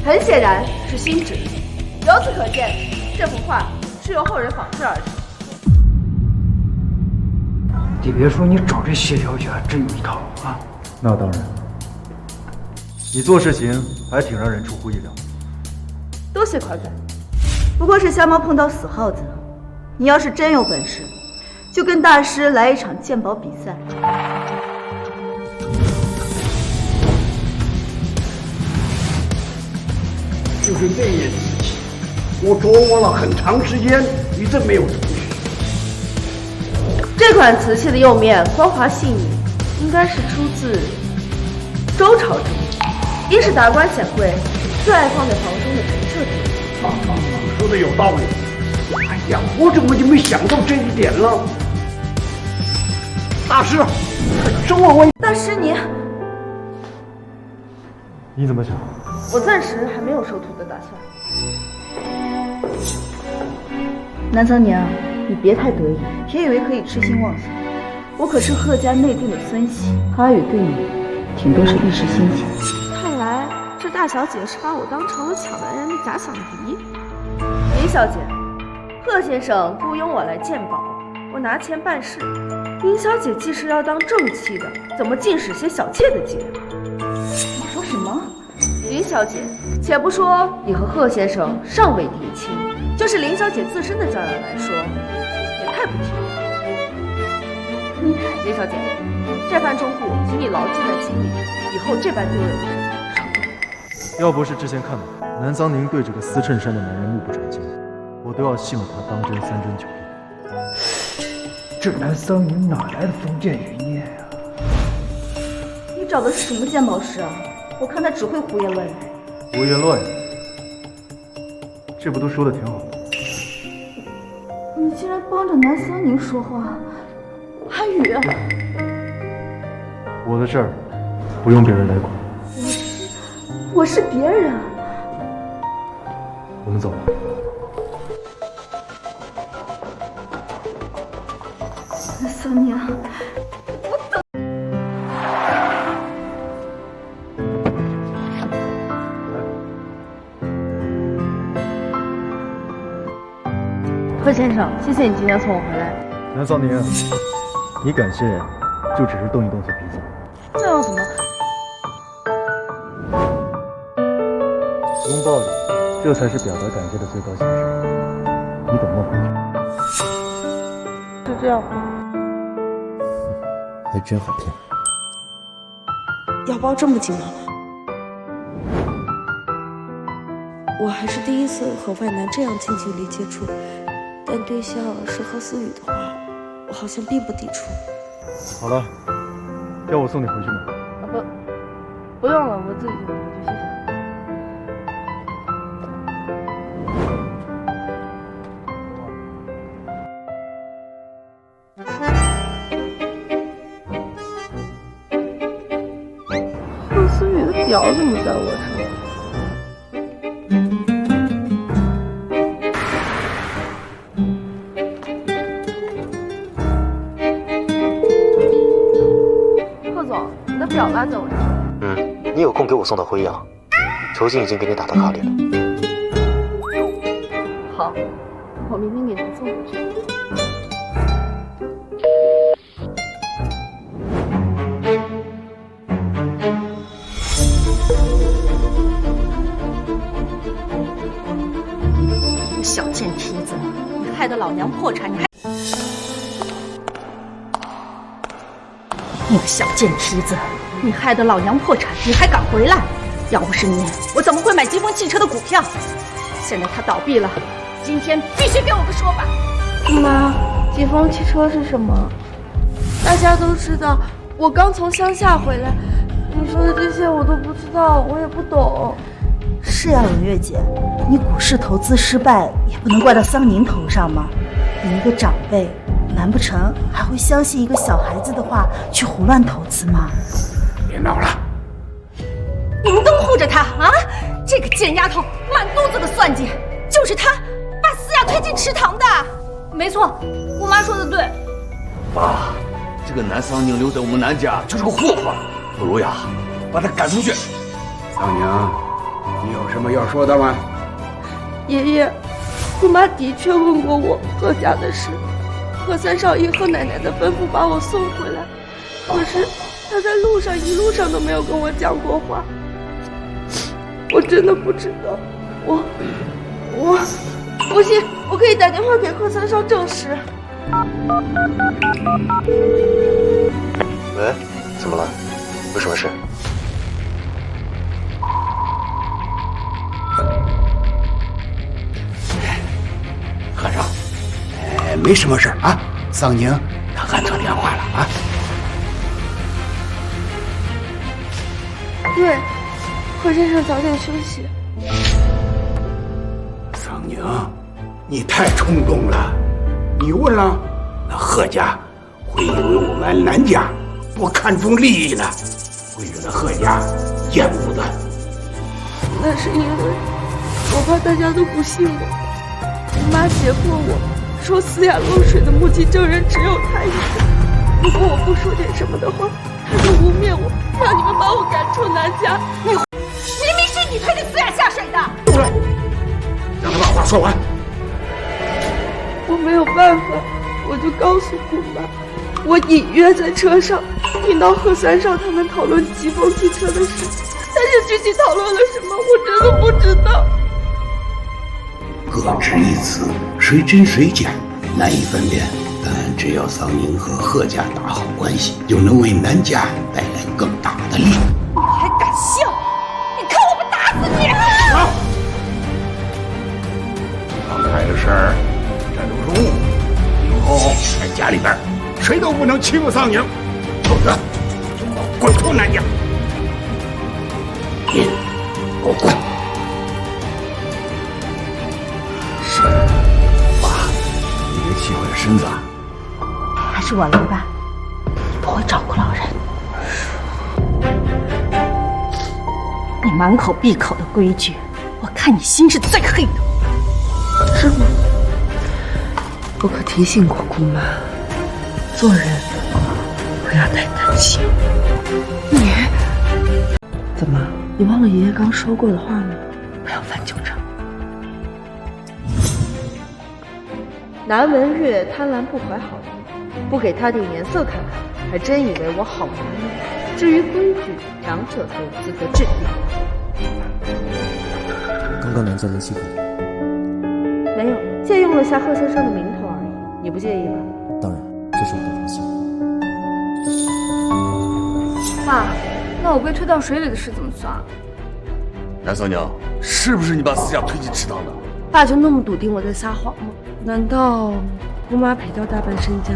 很显然是新纸。由此可见，这幅画是由后人仿制而成。你别说，你找这谢小姐还真有一套啊！那当然，你做事情还挺让人出乎意料。多谢夸赞。不过是瞎猫碰到死耗子，你要是真有本事，就跟大师来一场鉴宝比赛。就是这件事情，我琢磨了很长时间，一直没有头绪。这款瓷器的釉面光滑细腻，应该是出自周朝之物。一是达官显贵最爱放在房中的陈设品。说的有道理。哎呀，我怎么就没想到这一点了？大师，收我！大师你怎么想？我暂时还没有收徒的打算。南桑娘，你别太得意，别以为可以痴心妄想。我可是贺家内定的孙媳，阿宇对你顶多是一时兴起。看来这大小姐是把我当成了抢男人的假想敌。林林小姐，贺先生雇佣我来鉴宝，我拿钱办事。林小姐既是要当正妻的，怎么尽使些小妾的节？你说什么？林小姐，且不说你和贺先生尚未定亲，就是林小姐自身的教养来说，也太不体面。林小姐，这番忠告，请你牢记在心里，以后这般丢人的事情少做。要不是之前看到南桑宁对这个撕衬衫的男人目不转睛，我都要信了他当真3针9令。这南桑宁哪来的封建余孽啊？你找的是什么鉴宝师啊？我看他只会胡言乱语。胡言乱语？这不都说的挺好的？你竟然帮着南桑宁说话，韩宇！我的事儿不用别人来管。我是别人。我们走吧。桑宁，我等。贺先生，谢谢你今天送我回来。南桑宁，你感谢就只是动一动嘴皮子。这有什么？拥抱你，这才是表达感谢的最高形式。你懂吗？就这样吗？还真好骗。要抱这么紧吗？我还是第一次和外男这样近距离接触，但对象是贺思雨的话，我好像并不抵触。好了，要我送你回去吗？不用了，我自己就回去，谢谢。贺思雨的表怎么在我手？贺总，你的表落在我这儿。你有空给我送到辉阳，酬金已经给你打到卡里了。好，我明天给您送回去。小贱蹄子，你害得老娘破产，你个小贱蹄子，你害得老娘破产，你还敢回来？要不是你，我怎么会买疾风汽车的股票？现在它倒闭了，今天必须给我个说法。妈，疾风汽车是什么？大家都知道，我刚从乡下回来，你说的这些我都不知道，我也不懂。是呀，冷月姐，你股市投资失败也不能怪到桑宁头上嘛。你一个长辈，难不成还会相信一个小孩子的话去胡乱投资吗？别闹了！你们都护着她啊！这个贱丫头满肚子的算计，就是她把思雅推进池塘的。没错，我妈说的对。爸，这个南桑宁留在我们南家就是个祸患，不如呀，把他赶出去。桑宁，你有什么要说的吗？爷爷，我妈的确问过我贺家的事，贺三少爷和奶奶的吩咐把我送回来，可是她在一路上都没有跟我讲过话。我真的不知道，不信，我可以打电话给贺三少证实。喂，怎么了？有什么事？和尚，没什么事啊。桑宁他按错电话了啊。对，贺先生早点休息。桑宁，你太冲动了。你问了，那贺家会以为我们南家不看重利益呢，会觉得贺家厌恶的。那是因为我怕大家都不信我。我妈胁迫我说思雅漏水的目击证人只有她一个，如果我不说点什么的话，她就污蔑我，让你们把我赶出南家。明明是你推着思雅下水的。住来，让他把话说完。有办法，我就告诉姑妈，我隐约在车上听到贺三少他们讨论疾风汽车的事，但是具体讨论了什么，我真的不知道。各执一词，谁真谁假，难以分辨。但只要桑宁和贺家打好关系，就能为南家带来更大的利益。你还敢笑？你看我不打死你！好，刚才的事儿，这都是误会。以后在家里边，谁都不能欺负桑宁，否则就给我滚出南家！你给我滚！是，爸，你别气坏了身子。还是我来吧，你不会照顾老人。你满口闭口的规矩，我看你心是最黑的。是吗？我可提醒过姑妈，做人不要太贪心。你怎么？你忘了爷爷刚说过的话吗？不要翻旧账。南文月贪婪不怀好意，不给他点颜色看看，还真以为我好拿捏。至于规矩，两者都有资格制定。刚刚南家联系过你，没有，借用了下贺先生的名头而已，你不介意吧？当然，这是我的荣幸。爸，那我被推到水里的事怎么算？南桑娘，是不是你把思雅推进池塘的？爸就那么笃定我在撒谎吗？难道姑妈赔掉大半身家，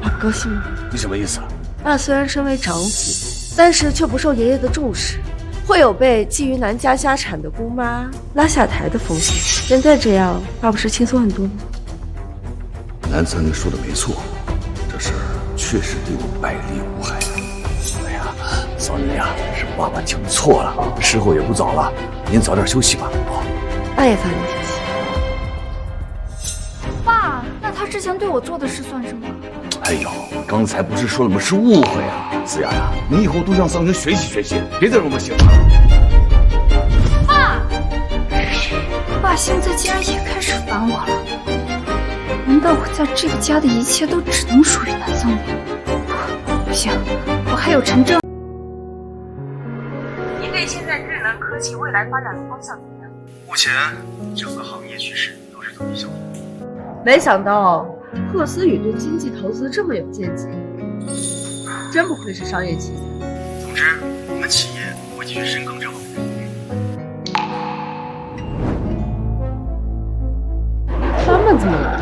爸不高兴吗？你什么意思？爸虽然身为长子，但是却不受爷爷的重视，会有被觊觎南家家产的姑妈拉下台的风险。现在这样，爸不是轻松很多吗？南桑娘说的没错，这事儿确实对我百利无害。哎呀，桑娘呀，是爸爸讲错了，时候也不早了，您早点休息吧。爸也早点休息。爸，那他之前对我做的事算什么？哎呦，刚才不是说了吗？是误会啊，思雅呀，你以后多向桑宁学习学习，别再这么行了。爸，爸现在竟然也开始烦我了。难道我在这个家的一切都只能属于南桑宁？不行，我还有陈正。您对现在智能科技未来发展的方向怎么样？目前整个行业趋势都是走低效应。没想到贺思雨对经济投资这么有见解，真不愧是商业奇才。总之，我们企业会继续深耕这方面。他们怎么了？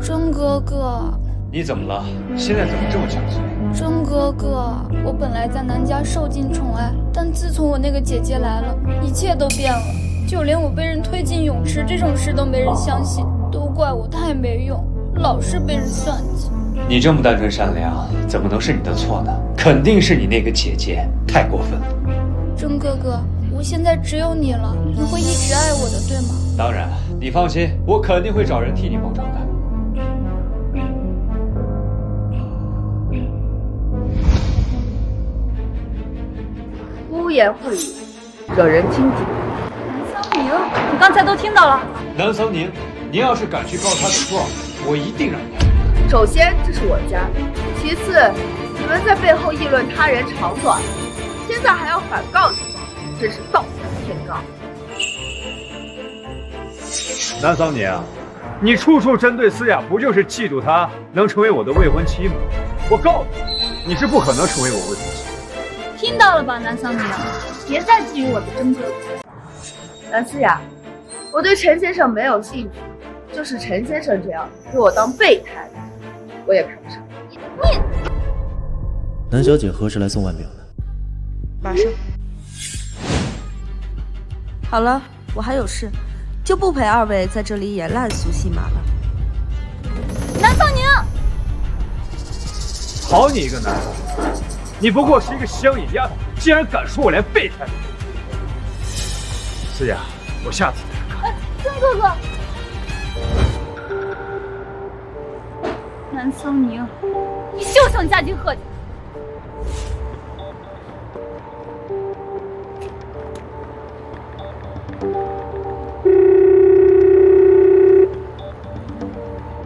钟哥哥，你怎么了？现在怎么这么憔悴？钟哥哥，我本来在南家受尽宠爱，但自从我那个姐姐来了，一切都变了。就连我被人推进泳池这种事都没人相信，都怪我太没用，老是被人算计。你这么单纯善良，怎么能是你的错呢？肯定是你那个姐姐太过分了。钟哥哥，我现在只有你了，你会一直爱我的，对吗？当然，你放心，我肯定会找人替你报仇的。污言秽语，惹人听紧。南桑宁，你刚才都听到了。南桑宁，你要是敢去告他的状，我一定让你。首先，这是我家；其次，你们在背后议论他人长短，现在还要反告一状，真是倒反天罡。南桑宁，你处处针对思雅，不就是嫉妒她能成为我的未婚妻吗？我告诉你，你是不可能成为我未婚妻。听到了吧，南桑宁，别再觊觎我的真哥哥。南思雅，我对陈先生没有兴趣，就是陈先生这样对我当备胎，我也看不上。你南小姐何时来送腕表呢？马上。好了，我还有事，就不陪二位在这里演烂俗戏码了。南桑宁，好你一个南桑宁，你不过是一个乡野丫头，竟然敢说我连备胎都没有。思雅，我下次再看。曾哥哥，南桑宁，你休想嫁进贺家。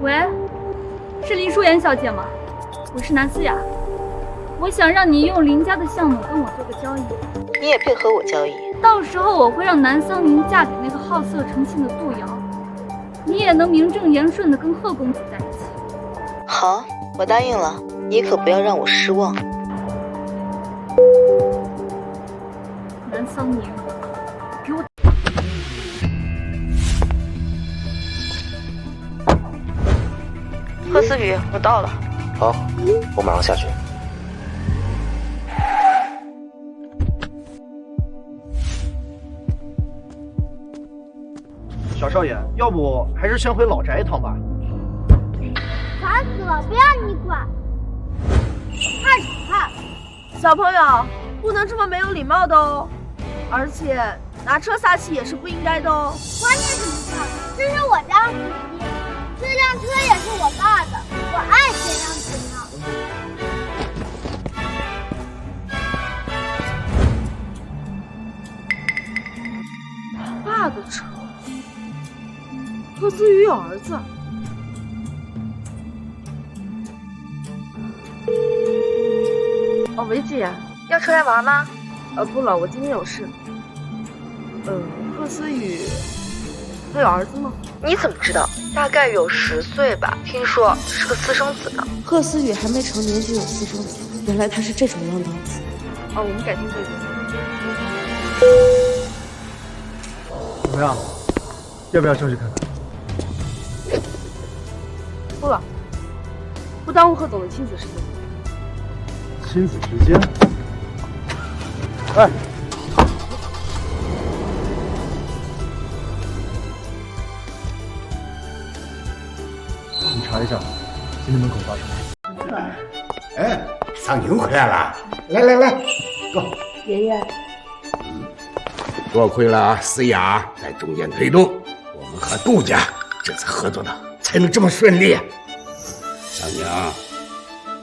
喂，是林淑妍小姐吗？我是南思雅，我想让你用林家的项目跟我做个交易。你也配合我交易？到时候我会让南桑宁嫁给那个好色成性的杜瑶，你也能名正言顺的跟贺公子在一起。好，我答应了，你可不要让我失望。南桑宁，给我！贺思雨，我到了。好，我马上下去。小少爷，要不还是先回老宅一趟吧。烦死了，不要你管！看什么看？小朋友不能这么没有礼貌的哦，而且拿车撒气也是不应该的哦。关键什么事？这是我家司机，这辆车也是我爸的，我爱怎样怎样。爸的车，贺思雨有儿子。哦，喂姐，要出来玩吗？不了，我今天有事。贺思雨，他有儿子吗？你怎么知道？大概有10岁吧，听说是个私生子呢。贺思雨还没成年就有私生子，原来他是这种浪荡子。哦，我们改天再见。怎么样？要不要休息看看？不了，不耽误贺总的亲子时间。亲子时间？哎，你查一下今天门口发生的。哎，桑宁回来了，来，走。爷爷，多亏了思雅在中间推动，我们和杜家这次合作的才能这么顺利。桑宁，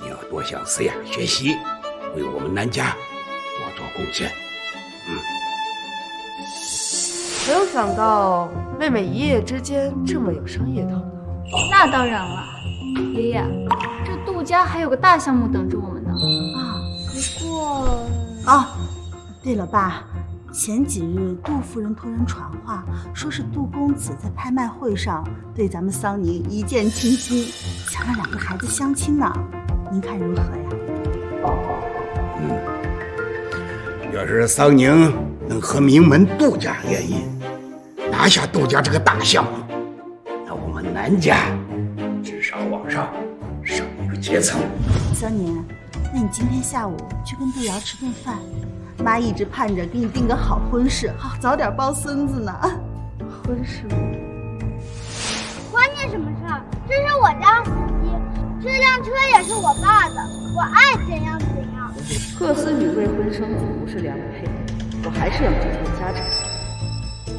你要多向思雅学习，为我们南家多做贡献。没有想到妹妹一夜之间这么有商业头脑。那当然了，爷爷，这杜家还有个大项目等着我们呢。不过对了，爸，前几日杜夫人托人传话，说是杜公子在拍卖会上对咱们桑宁一见倾心，想让2个孩子相亲呢，您看如何呀？要是桑宁能和名门杜家联姻，拿下杜家这个大项目，那我们南家至少往上升一个阶层。桑宁，那你今天下午去跟杜瑶吃顿饭，妈一直盼着给你定个好婚事，好早点抱孙子呢。婚事？关你什么事？这是我家司机，这辆车也是我爸的，我爱怎样怎样。贺思雨未婚生子不是良配，我还是要继承家产。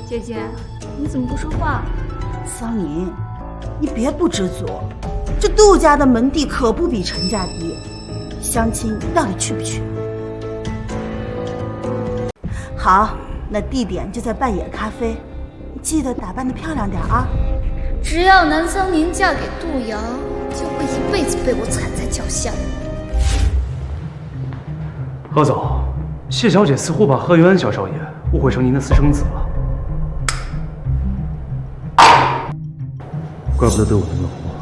姐姐，你怎么不说话？桑宁，你别不知足，这杜家的门第可不比陈家低，相亲你到底去不去？好，那地点就在半野咖啡，你记得打扮得漂亮点啊。只要南桑宁嫁给杜瑶，就会一辈子被我踩在脚下。贺总，谢小姐似乎把贺元恩小少爷误会成您的私生子了。怪不得对我那么冷漠，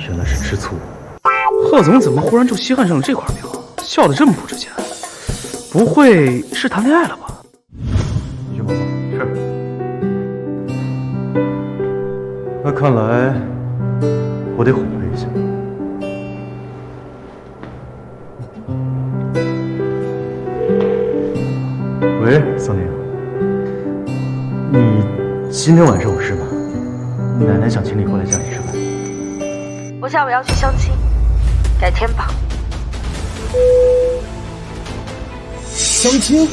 原来是吃醋。贺总怎么忽然就稀罕上了这块料，笑得这么不值钱？不会是谈恋爱了吧？徐伯伯，是。那看来我得哄他一下。喂，桑宁，你今天晚上有事吗？奶奶想请你过来家里吃饭。我下午要去相亲，改天吧。相亲？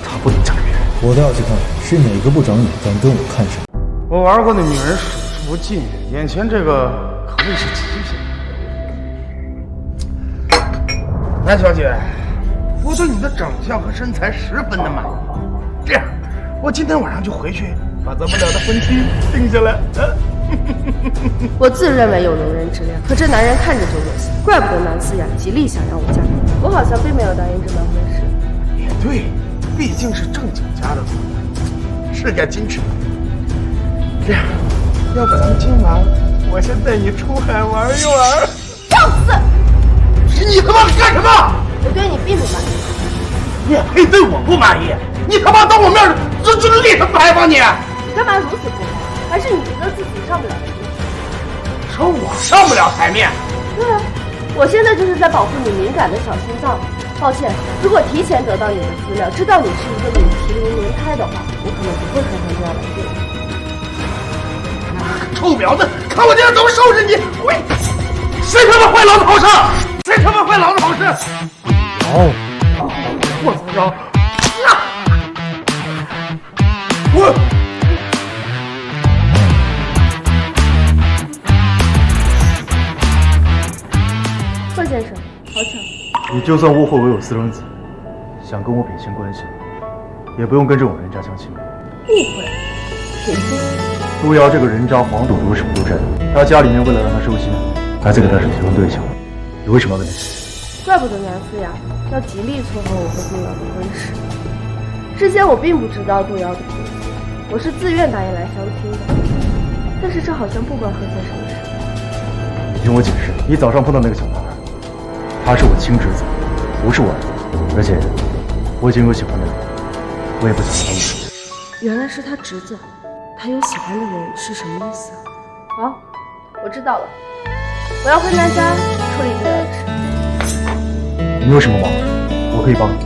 他不能嫁给别人。我倒要去看看是哪个不长眼，敢跟我看上。我玩过的女人数之不尽，眼前这个可谓是极品。南小姐，我对你的长相和身材十分的满意。这样，我今天晚上就回去把咱们俩的婚期定下来。我自认为有容人之量，可这男人看着就恶心，怪不得南思雅极力想让我嫁给他。我好像并没有答应这门婚事。也对，毕竟是正经家的姑娘，是该矜持。这样，要不然今晚我先带你出海玩一玩。放肆！你他妈干什么？我对你并不满意。你也配对我不满意？你他妈当我面这立什么牌坊你？你干嘛如此不满？还是你觉得自己上不了台面？说我上不了台面？对啊，我现在就是在保护你敏感的小心脏。抱歉，如果提前得到你的资料，知道你是一个米其林轮胎的话，我可能不会常常这样来对你。臭婊子，看我今天怎么收拾你！喂，谁他妈坏老子好事？谁他妈坏老子好事？我操饶！我。贺先生，好巧。你就算误会我有私生子，想跟我撇清关系，也不用跟这种人渣相亲。误会？撇清？杜瑶这个人渣黄赌毒什么都占，他家里面为了让他收心，还在给他找结婚对象。你为什么要跟他亲？怪不得南思雅要极力撮合我和杜瑶的婚事。之前我并不知道杜瑶的脾气，我是自愿答应来相亲的。但是这好像不关贺先生的事。你听我解释，你早上碰到那个小男孩，他是我亲侄子，不是我儿子，而且我已经有喜欢的人，我也不想让他误会。原来是他侄子，他有喜欢的人是什么意思啊？好，我知道了，我要回南家处理这件事。你有什么忙，我可以帮你。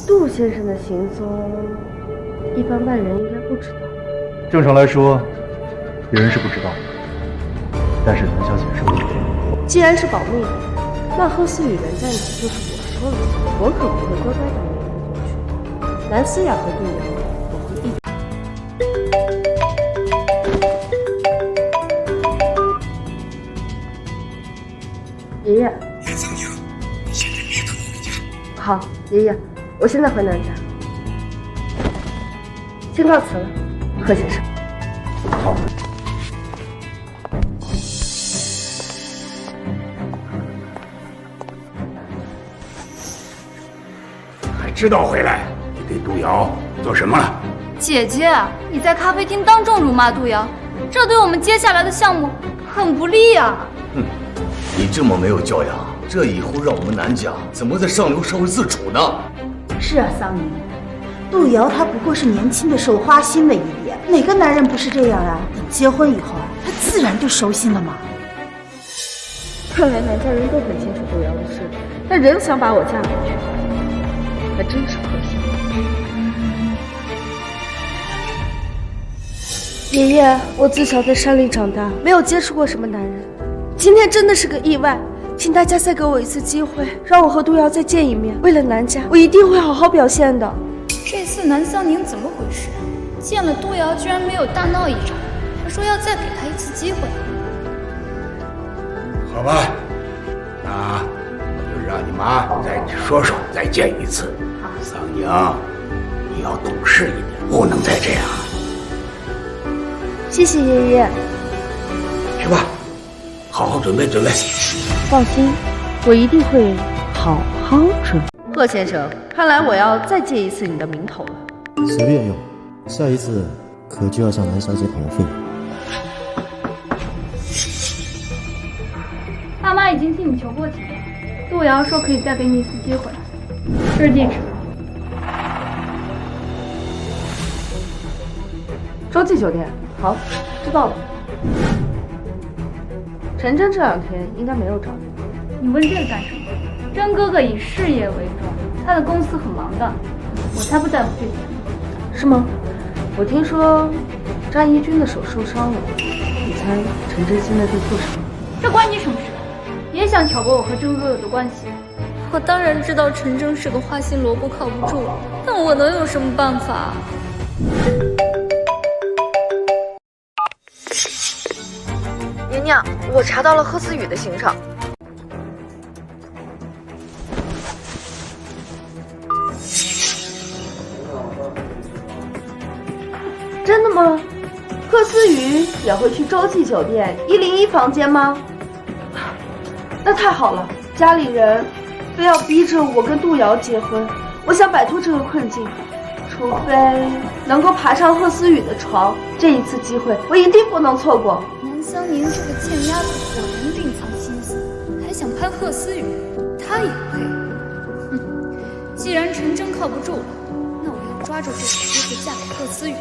杜先生的行踪，一般外人应该不知道。正常来说，别人是不知道的，但是南小姐是会的。既然是保密的，那贺思雨人在哪就是我说了算，我可不会乖乖当你跟过去。南思雅和杜瑶，我会一。爷爷，好，爷爷，我现在回南家，先告辞了，贺先生。好。还知道回来？你对杜瑶做什么了？姐姐，你在咖啡厅当众辱骂杜瑶，这对我们接下来的项目很不利啊！哼，你这么没有教养，这以后让我们南家怎么在上流社会自处呢？是啊，桑尼，杜瑶她不过是年轻的时候花心了一点，哪个男人不是这样啊？等结婚以后啊，他自然就收心了嘛。看来南家人都很清楚杜瑶的事，但仍想把我嫁过去，还真是可笑。爷爷，我自小在山里长大，没有接触过什么男人，今天真的是个意外，请大家再给我一次机会，让我和杜瑶再见一面。为了南家，我一定会好好表现的。这次南桑宁怎么回事？见了杜瑶居然没有大闹一场，还说要再给他一次机会。好吧，那就让你妈再说说再见一次。桑宁，你要懂事一点，不能再这样。谢谢爷爷。去吧，好好准备准备。放心，我一定会好好准备。贺先生，看来我要再借一次你的名头了。随便用，下一次可就要向南小姐讨要费用。爸妈已经替你求过情了，杜瑶说可以再给你一次机会。这是地址。洲际酒店，好，知道了。陈真这2天应该没有找你。你问这个干什么？真哥哥以事业为重，他的公司很忙的，我才不在乎这些。是吗？我听说张怡君的手受伤了，你猜陈真现在在做什么？这关你什么事？别想挑拨我和真哥哥的关系。我当然知道陈真是个花心萝卜靠不住，但我能有什么办法？娘娘，我查到了贺思雨的行程。真的吗？贺思雨也会去洲际酒店101房间吗？那太好了，家里人非要逼着我跟杜瑶结婚，我想摆脱这个困境，除非能够爬上贺思雨的床，这一次机会我一定不能错过。南桑宁这个贱丫头果然另藏心思，还想攀贺思雨，她也配？哼！既然陈真靠不住了，那我要抓住这个机会嫁给贺思雨。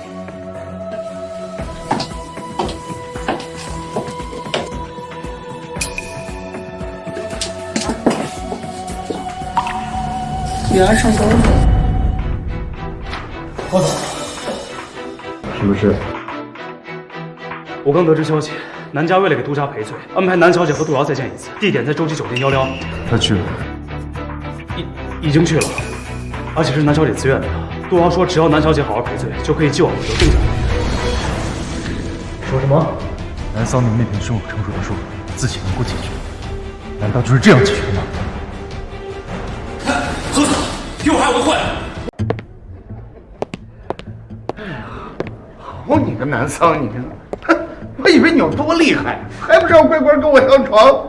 女儿上高中。何总，什么事？我刚得知消息，南家为了给杜家赔罪，安排南小姐和杜瑶再见一次，地点在洲际酒店111。他去了？已经去了，而且是南小姐自愿的。杜瑶说，只要南小姐好好赔罪，就可以既往不咎，定下来。说什么？南桑宁那瓶胸有成竹的术自己能够解决，难道就是这样解决吗？何总，又害我的混！好你个南桑宁，我以为你有多厉害，还不是要乖乖跟我上床？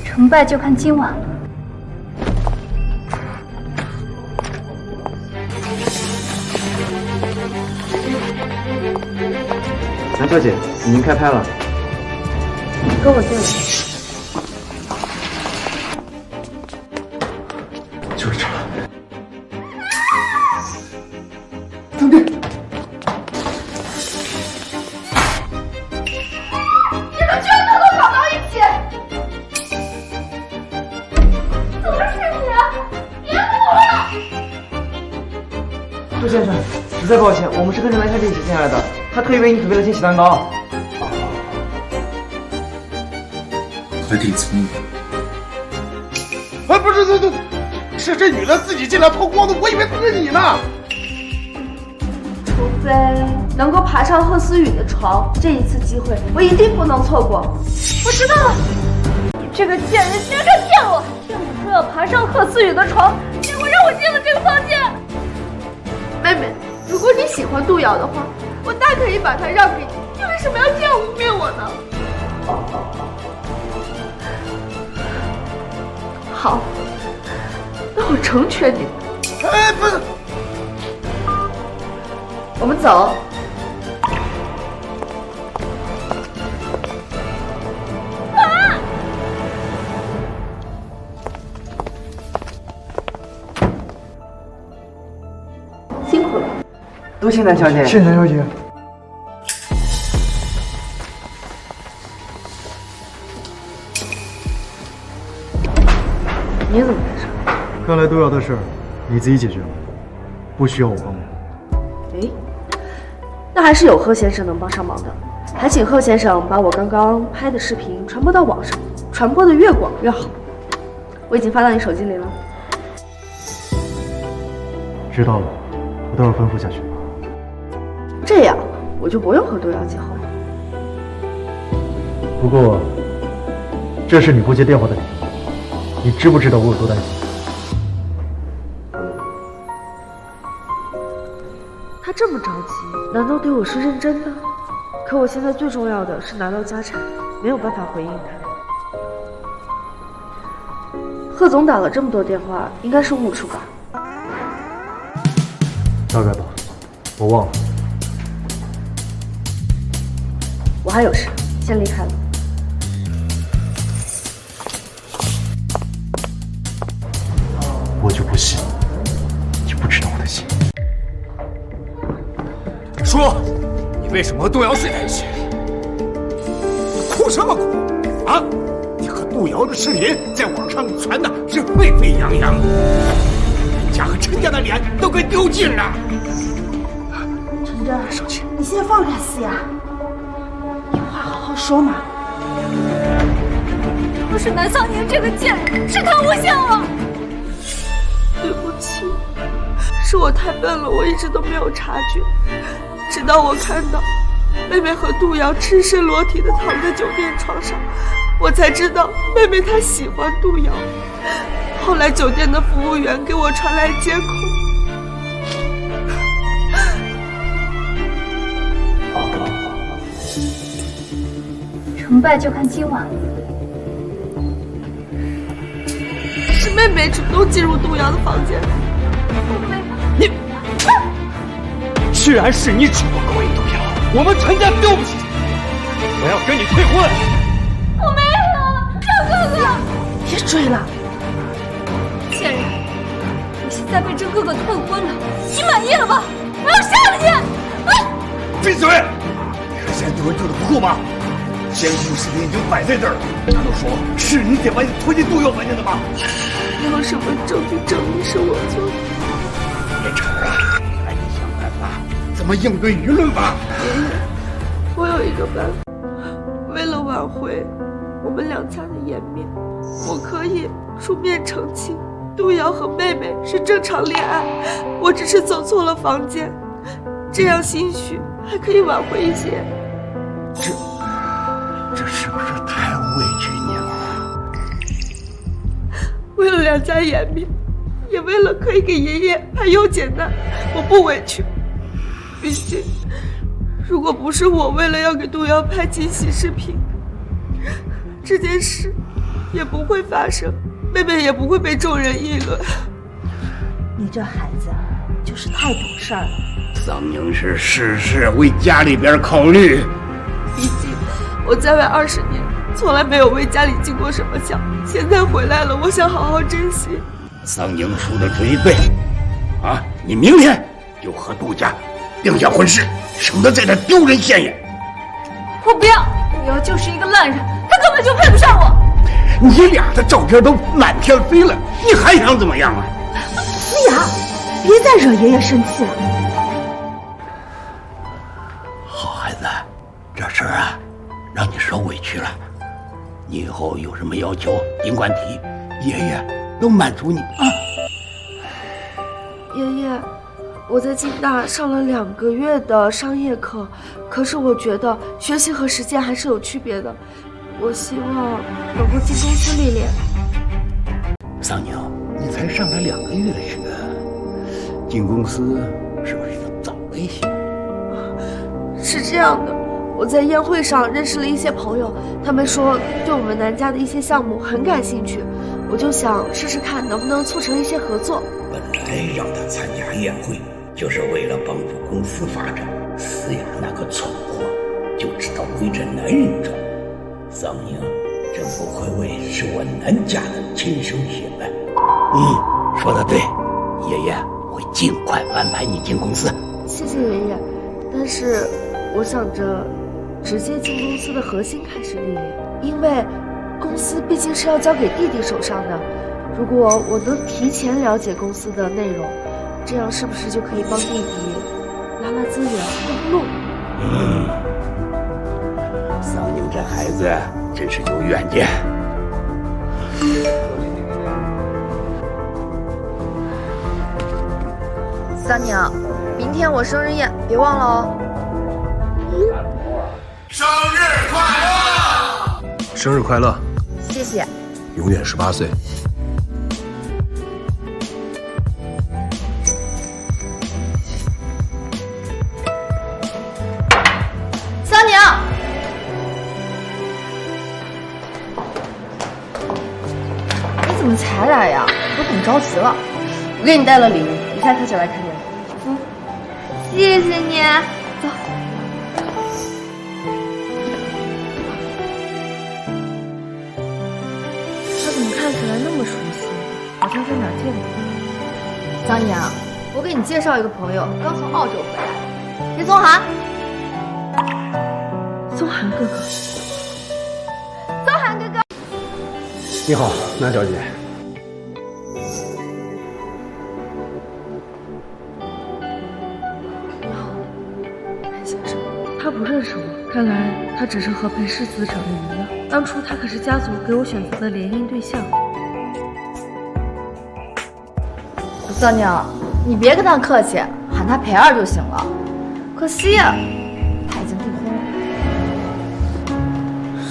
成败就看今晚了。南小姐，已经开拍了。跟我进来。就是这。兄弟，你们居然都能搞到一起！怎么是你啊？别哭了！杜先生，实在抱歉，我们是跟着南小姐一起进来的。他特意为你准备了惊喜蛋糕。快递聪明。不是，是这女的自己进来偷光的，我以为是你呢。除非能够爬上贺思雨的床，这一次机会我一定不能错过。我知道了，你这个贱人居然敢骗我！骗我说要爬上贺思雨的床，结果让我进了这个房间。妹妹，如果你喜欢杜瑶的话，我大可以把她让给你，你为什么要这样污蔑我呢？好，那我成全你。哎，不是，我们走。辛苦了。多谢南小姐。谢谢南小姐。你怎么在这？看来杜瑶的事儿你自己解决了，不需要我帮忙。哎，那还是有贺先生能帮上忙的，还请贺先生把我刚刚拍的视频传播到网上，传播的越广越好。我已经发到你手机里了。知道了，我待会儿吩咐下去。这样我就不用和杜瑶结婚了。不过，这是你不接电话的理由。你知不知道我有多担心？他这么着急，难道对我是认真的？可我现在最重要的是拿到家产，没有办法回应他。贺总打了这么多电话，应该是误触吧？大概吧，我忘了。我还有事，先离开了。我就不信你不知道我的心。说，你为什么和杜瑶睡在一起？哭什么哭啊？你和杜瑶的视频在网上传的是沸沸扬扬，你家和陈家的脸都给丢尽了。陈真，生气，你先放开思雅，有话好好说嘛。不是南桑宁这个贱人，是他诬陷我。对不起，是我太笨了，我一直都没有察觉，直到我看到妹妹和杜瑶赤身裸体的躺在酒店床上，我才知道妹妹她喜欢杜瑶。后来酒店的服务员给我传来监控，成败就看今晚。是妹妹主动进入杜瑶的房间。你，居然是你主动勾引杜瑶，我们陈家对不起你，我要跟你退婚。我没有，郑哥哥，别追了，贱人！我现在被郑哥哥退婚了，你满意了吧？我要杀了你！闭嘴！你还嫌杜文救的不够吗？监控视频已经摆在这儿了，难道说是你姐把你拖进杜瑶房间的吗？没有什么证据证明是我做的。叶晨啊，赶紧想办法，怎么应对舆论吧。爷爷，我有一个办法，为了挽回我们两家的颜面，我可以出面澄清，杜瑶和妹妹是正常恋爱，我只是走错了房间，这样兴许还可以挽回一些。这是不是太委屈你了？为了两家颜面，也为了可以给爷爷排忧解难，我不委屈。毕竟，如果不是我为了要给杜瑶拍惊喜视频，这件事也不会发生，妹妹也不会被众人议论。你这孩子就是太懂事了。桑宁是事事为家里边考虑。毕竟我在外20年，从来没有为家里尽过什么孝。现在回来了，我想好好珍惜。桑宁说的主意对，啊，你明天就和杜家定下婚事，省得在这丢人现眼。我不要，杜瑶就是一个烂人，她根本就配不上我。你俩的照片都满天飞了，你还想怎么样啊？思雅，别再惹爷爷生气了。好孩子，这事儿啊，让你受委屈了。你以后有什么要求，尽管提，爷爷都满足你啊。爷爷，我在京大上了2个月的商业课，可是我觉得学习和实践还是有区别的。我希望能够进公司历练。桑宁，你才上了2个月的学，进公司是不是就早了一些？是这样的，我在宴会上认识了一些朋友，他们说对我们南家的一些项目很感兴趣，我就想试试看能不能促成一些合作。本来让他参加宴会，就是为了帮助公司发展。思雅那个蠢货，就知道围着男人转。桑宁，这不愧为是我南家的亲生血脉。说得对，爷爷会尽快安排你进公司。谢谢爷爷，但是我想着直接进公司的核心开始历练，因为公司毕竟是要交给弟弟手上的。如果我能提前了解公司的内容，这样是不是就可以帮弟弟拉拉资源、铺路？桑宁这孩子真是有远见。桑宁，明天我生日宴，别忘了哦。生日快乐！生日快乐！谢谢。永远18岁。桑宁，你怎么才来呀？我等着急了。我给你带了礼物，你下课就来看电视。谢谢你。走。他怎么看起来那么熟悉？好像在哪儿见过。桑宁，我给你介绍一个朋友，刚从澳洲回来，叶宗涵。宗涵哥哥，宗涵哥哥，你好，南小姐。韩先生，他不认识我，看来他只是和裴世子长得一样。当初他可是家族给我选择的联姻对象。桑宁，你别跟他客气，喊他裴二就行了。可惜呀，他已经订婚了。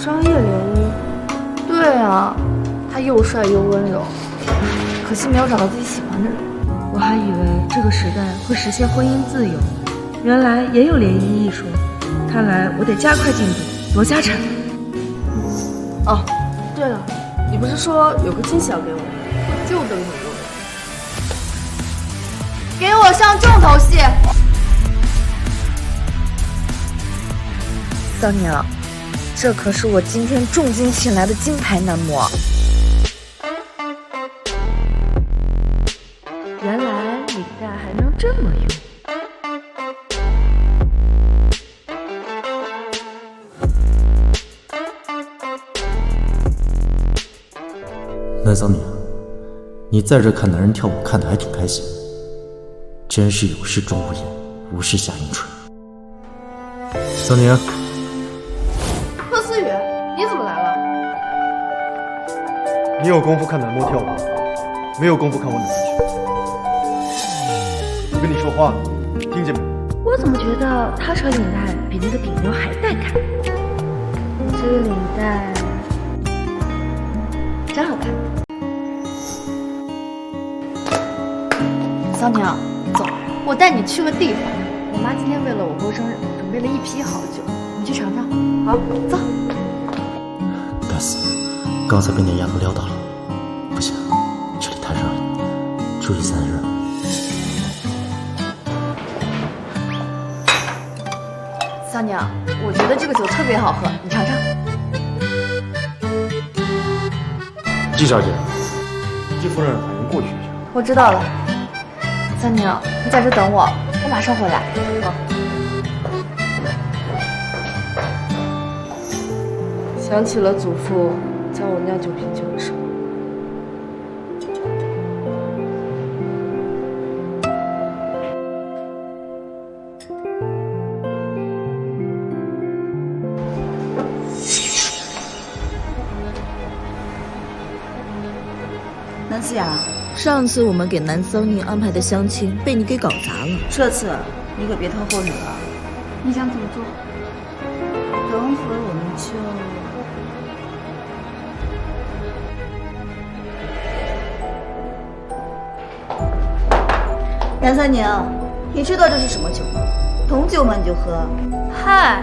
商业联姻？对啊，他又帅又温柔，可惜没有找到自己喜欢的人。我还以为这个时代会实现婚姻自由，原来也有联姻艺术。看来我得加快进度，夺家产。哦，对了，你不是说有个惊喜要给我，我就等你给我。给我上重头戏。桑娘，这可是我今天重金请来的金牌男模。原来领带还能这么用。南桑尼，你在这看男人跳舞看得还挺开心，真是有事钟无艳，无事夏迎春。桑尼，贺思雨，你怎么来了？你有功夫看男模跳舞，没有功夫看我女人去。我跟你说话，听见没？我怎么觉得他扯领带比那个顶流还带感？这个领带真好看。桑娘，走，我带你去个地方。我妈今天为了我过生日，准备了一批好酒，你去尝尝。好，走。该死，刚才被那丫头撩到了。不行，这里太热了，注意散热。桑娘，我觉得这个酒特别好喝，你尝尝。季小姐，季夫人喊人过去一下。我知道了。桑娘，你在这等我，我马上回来。好。想起了祖父教我酿酒品酒的时候。南思雅，上次我们给南桑宁安排的相亲被你给搞砸了，这次你可别拖后腿了。你想怎么做？等会儿我们就……南三宁，你知道这是什么酒吗？铜酒吗？你就喝。嗨，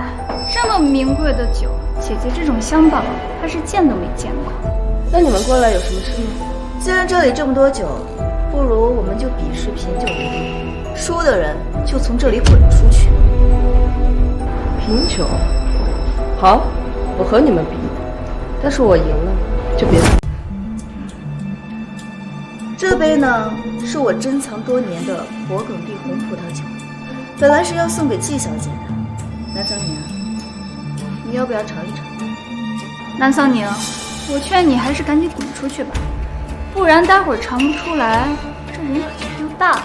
这么名贵的酒，姐姐这种乡巴佬还是见都没见过。那你们过来有什么事吗？既然这里这么多酒，不如我们就比试品酒能力，输的人就从这里滚出去。品酒？好，我和你们比，但是我赢了就别。这杯呢，是我珍藏多年的勃艮第红葡萄酒，本来是要送给季小姐的。南桑宁，你要不要尝一尝？南桑宁，我劝你还是赶紧滚出去吧，不然待会儿尝不出来，这人可就丢大了。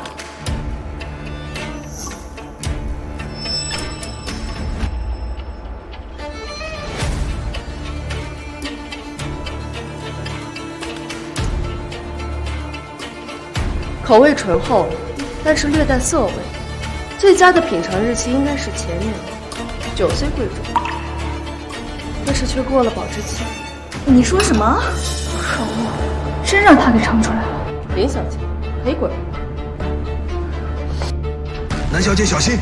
口味醇厚，但是略带涩味。最佳的品尝日期应该是前年，9岁贵重，但是却过了保质期。你说什么？可恶，真让他给尝出来了。林小姐，可以滚。南小姐小心！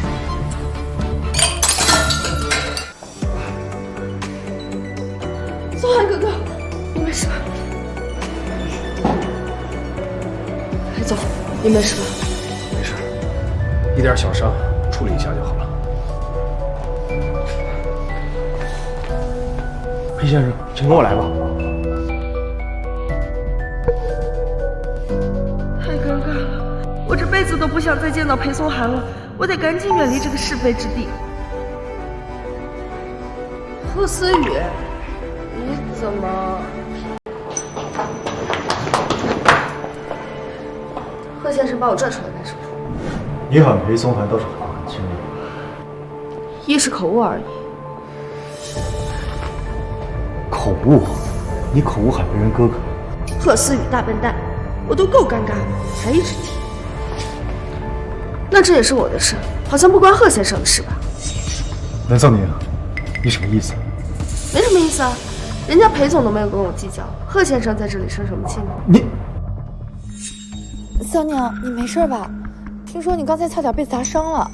宗涵哥哥，你没事吧？海总，你没事吧？没事，一点小伤，处理一下就好了。裴先生，请跟我来吧。太尴尬了，我这辈子都不想再见到裴松涵了，我得赶紧远离这个是非之地。贺思雨，你怎么？贺先生把我拽出来干什么？你喊裴松涵倒是喊得很清楚。一是口误而已。口误？你口误喊别人哥哥？贺思雨大笨蛋，我都够尴尬的，还一直提。那这也是我的事，好像不关贺先生的事吧？南桑宁，你什么意思？没什么意思啊，人家裴总都没有跟我计较，贺先生在这里生什么气呢？桑娘，你没事吧？听说你刚才差点被砸伤了。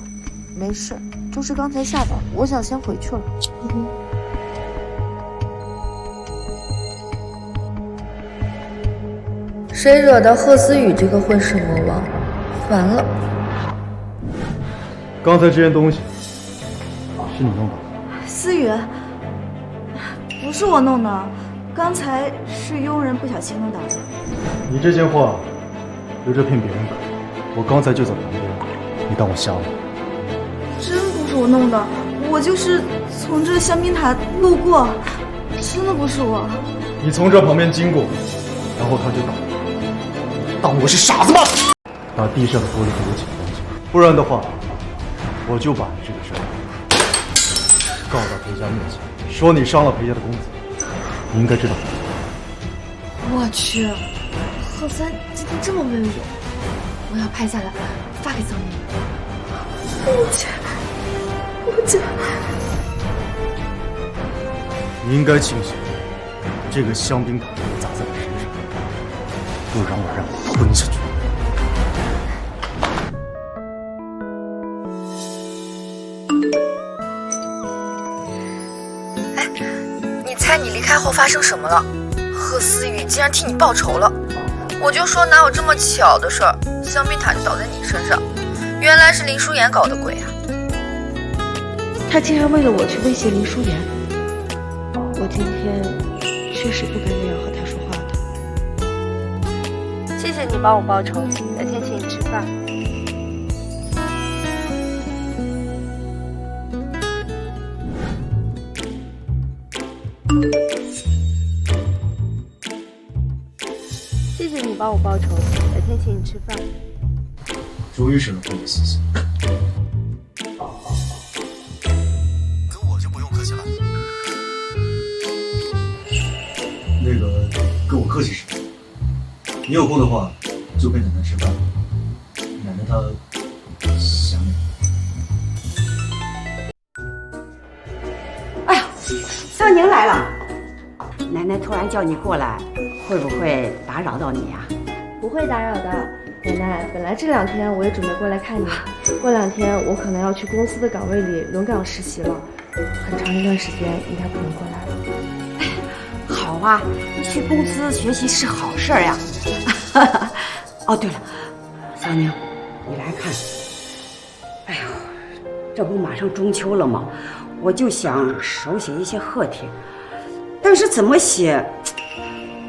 没事，就是刚才下班，我想先回去了。谁惹到贺思雨这个混世魔王？烦了！刚才这件东西是你弄的？思雨，不是我弄的，刚才是佣人不小心弄倒的。你这件话留着骗别人的，我刚才就在旁边，你当我瞎了？真不是我弄的，我就是从这香槟塔路过，真的不是我。你从这旁边经过，然后他就倒了，当我是傻子吗？把地上的玻璃给我捡干净，不然的话，我就把这个事儿告到裴家面前，说你伤了裴家的公子。你应该知道。我去，贺三今天这么没有勇，我要拍下来发给桑尼。我姐，你应该庆幸这个香槟塔没砸在我身上，不然我让你吞下去。你猜你离开后发生什么了？贺思雨竟然替你报仇了！我就说哪有这么巧的事儿，香槟塔就倒在你身上，原来是林舒言搞的鬼啊！他竟然为了我去威胁林舒言，我今天确实不该那样和他说话的。谢谢你帮我报仇，改天请你吃饭。谢谢你帮我报仇，改天请你吃饭。终于省了这个事情。跟我就不用客气了。那个，跟我客气什么？你有空的话，就陪奶奶吃饭。奶奶她想你。哎呀，桑宁来了！奶奶突然叫你过来，会不会打扰到你呀？不会打扰的，奶奶。本来这2天我也准备过来看你，过2天我可能要去公司的岗位里轮岗实习了，很长一段时间应该不能过来了。好啊，你去公司学习是好事呀。哦，对了，桑宁，你来看。哎呦，这不马上中秋了吗？我就想手写一些贺帖，但是怎么写，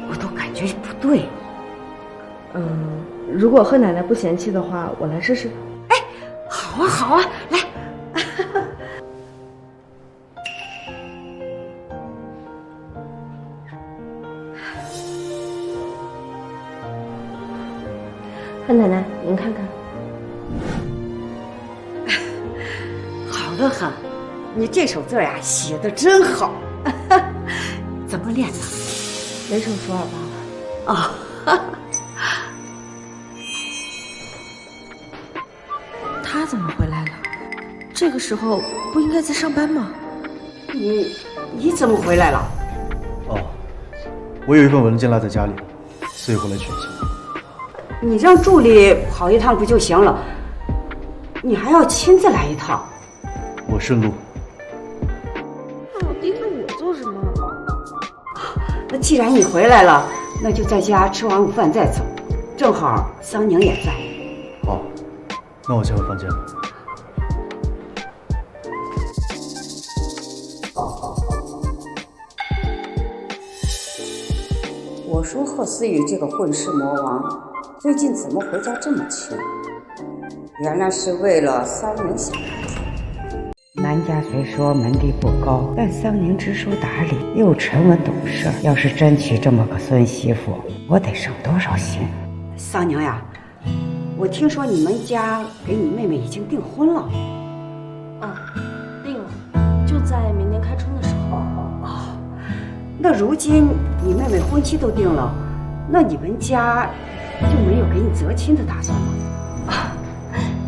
我都感觉不对。如果贺奶奶不嫌弃的话，我来试试。哎，好啊，好啊，来。贺奶奶，您看看。好的很，你这首字呀写的真好。怎么练的？没手熟耳罢了。啊。他怎么回来了？这个时候不应该在上班吗？你怎么回来了？哦，我有一份文件落在家里，所以回来取一下。你让助理跑一趟不就行了？你还要亲自来一趟？我顺路。老盯着我做什么？那既然你回来了，那就在家吃完午饭再走，正好桑宁也在。好，那我先回房间了。我说贺思雨这个混世魔王，最近怎么回家这么勤？原来是为了桑宁想来。南家虽说门第不高，但桑宁知书达理，又沉稳懂事。要是真娶这么个孙媳妇，我得省多少心？桑宁呀，我听说你们家给你妹妹已经订婚了。定了，就在明年开春的时候。哦，那如今你妹妹婚期都定了，那你们家就没有给你择亲的打算吗？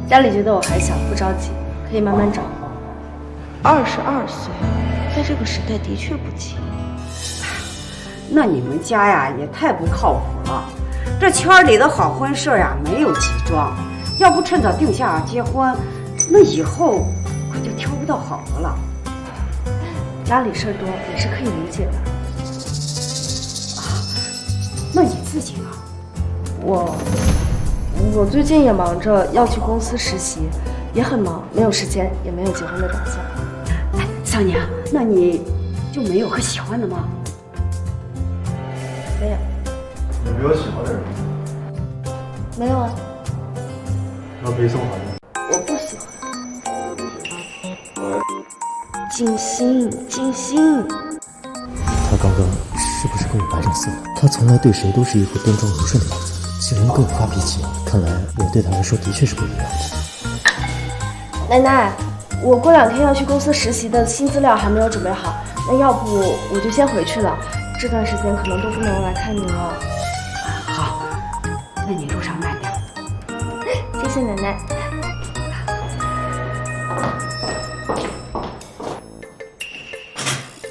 家里觉得我还小，不着急，可以慢慢找。22岁，在这个时代的确不轻。那你们家呀也太不靠谱了，这圈里的好婚事呀没有几桩，要不趁早定下结婚，那以后可就挑不到好的了。家里事儿多也是可以理解的。那你自己呢？我最近也忙着要去公司实习，也很忙，没有时间，也没有结婚的打算。桑娘，那你就没有个喜欢的吗？没有。你没有喜欢的人吗？没有啊。那可以送花吗？我不喜欢。静心，静心。他刚刚是不是跟我摆脸色？他从来对谁都是一副端庄柔顺的样子，竟然跟我发脾气，看来我对他来说的确是不一样的。奶奶，我过2天要去公司实习的新资料还没有准备好，那要不我就先回去了，这段时间可能都不能来看您了。好，那你路上慢点。谢谢奶奶。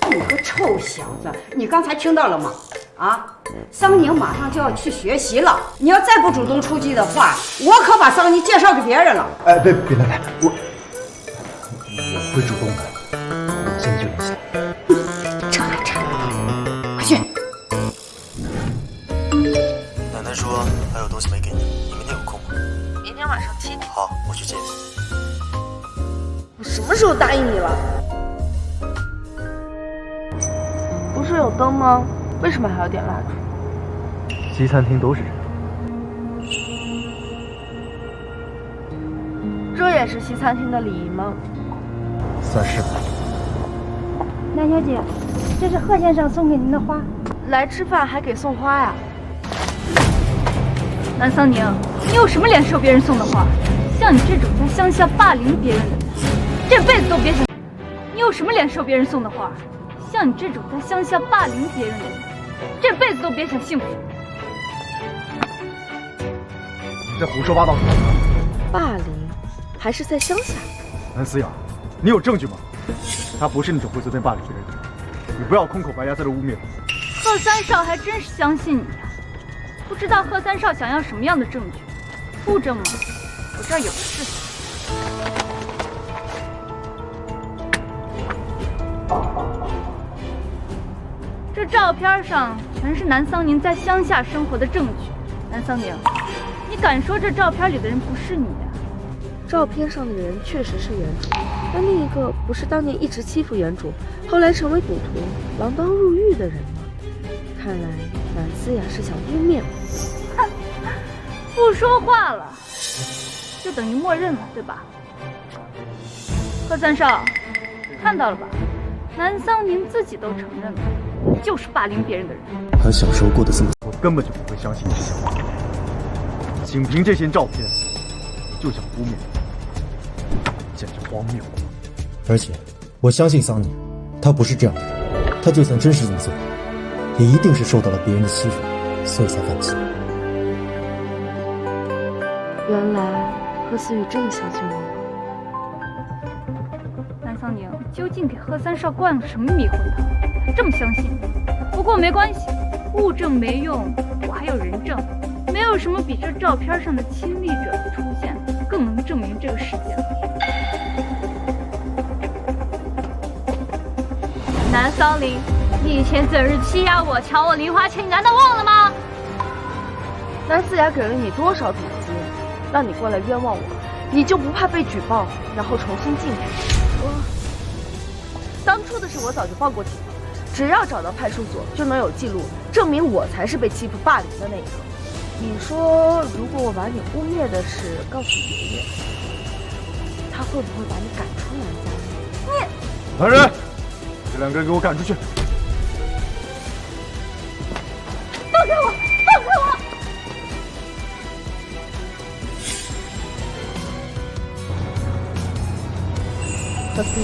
你个臭小子，你刚才听到了吗？啊，桑宁马上就要去学习了，你要再不主动出击的话，我可把桑宁介绍给别人了。哎，别奶奶，我会主动的，我现在就联系。这还差不多，快去。奶奶说还有东西没给你，你明天有空吗？明天晚上7点。好，我去接你。我什么时候答应你了？不是有灯吗？为什么还要点蜡烛？西餐厅都是这样。这也是西餐厅的礼仪吗？算是吧。南小姐，这是贺先生送给您的花。来吃饭还给送花呀？南桑宁，你有什么脸收别人送的花？像你这种在乡下霸凌别人的人，这辈子都别想。你有什么脸收别人送的花？像你这种在乡下霸凌别人的人，这辈子都别想幸福。你在胡说八道什么？霸凌，还是在乡下？南思雅，你有证据吗？他不是那种会随便霸凌别人的人，你不要空口白牙在这污蔑我。贺三少还真是相信你呀，不知道贺三少想要什么样的证据？物证吗？我这儿有的是。这照片上全是南桑宁在乡下生活的证据。南桑宁，你敢说这照片里的人不是你呀？照片上的人确实是原主，但另一个不是当年一直欺负原主，后来成为赌徒、锒铛入狱的人吗？看来南思雅是想污蔑我。哼，不说话了，就等于默认了，对吧？贺三少，看到了吧？南桑宁自己都承认了，就是霸凌别人的人。他小时候过得这么……我根本就不会相信这些话。仅凭这些照片，你就想污蔑我，简直荒谬。而且，我相信桑尼，他不是这样的人。他就算真是这么做，也一定是受到了别人的欺负，所以才犯忌。原来贺思雨这么相信我。南桑宁究竟给贺三少灌了什么迷魂汤，这么相信？不过没关系，物证没用，我还有人证。没有什么比这照片上的亲历者的出现更能证明这个事件了。南桑宁，你以前整日欺压我、抢我零花钱，你难道忘了吗？南思雅给了你多少笔金，让你过来冤枉我，你就不怕被举报，然后重新进去？当初的事我早就放过警了，只要找到派出所，就能有记录，证明我才是被欺负霸凌的那个。你说，如果我把你污蔑的事告诉爷爷，他会不会把你赶出南家？你，来人，这2个人给我赶出去！放开我！放开我！何思雨，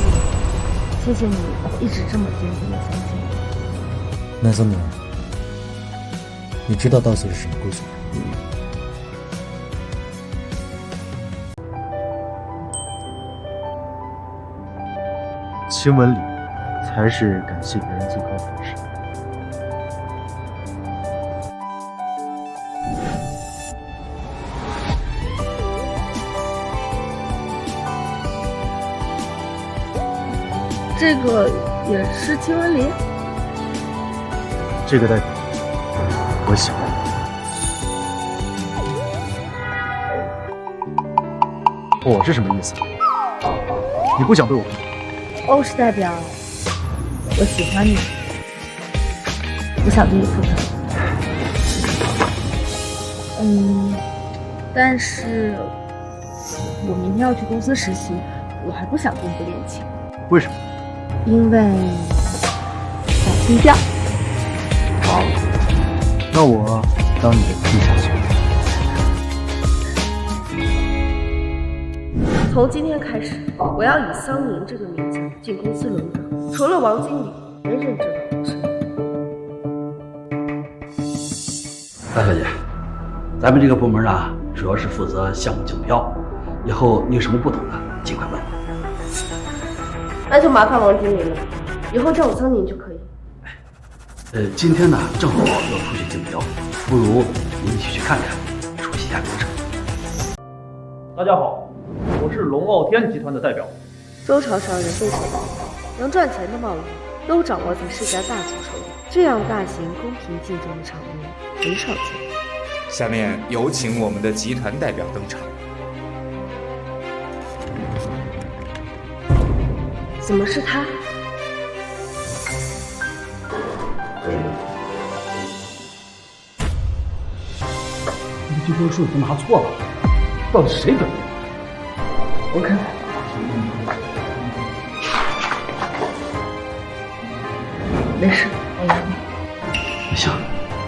谢谢你一直这么坚定的相信我。南桑宁，你知道盗窃是什么规矩吗？亲吻礼物才是感谢别人最高的方式。这个也是亲吻礼？这个代表我喜欢你。我是什么意思？你不想对我负责？ O 是代表我喜欢你，我想对你负责。但是我明天要去公司实习，我还不想公布恋情。为什么？因为想低调。好，那我当你的地下情人。从今天开始，我要以桑宁这个名字进公司轮岗，除了王经理，没人知道我是你。大小姐，咱们这个部门呢，主要是负责项目竞标，以后你有什么不懂的，尽快问我。那就麻烦王经理了，以后叫我桑宁就可以。今天呢正好要出去竞标，不如您一起去看看，熟悉一下流程。大家好，我是龙傲天集团的代表。周朝商人非常多，能赚钱的贸易都掌握在世家大族手里，这样大型公平竞争的场面很少见。下面有请我们的集团代表登场。怎么是他？这份数都拿错了，到底是谁本命？我看看。没事，我来吧。行，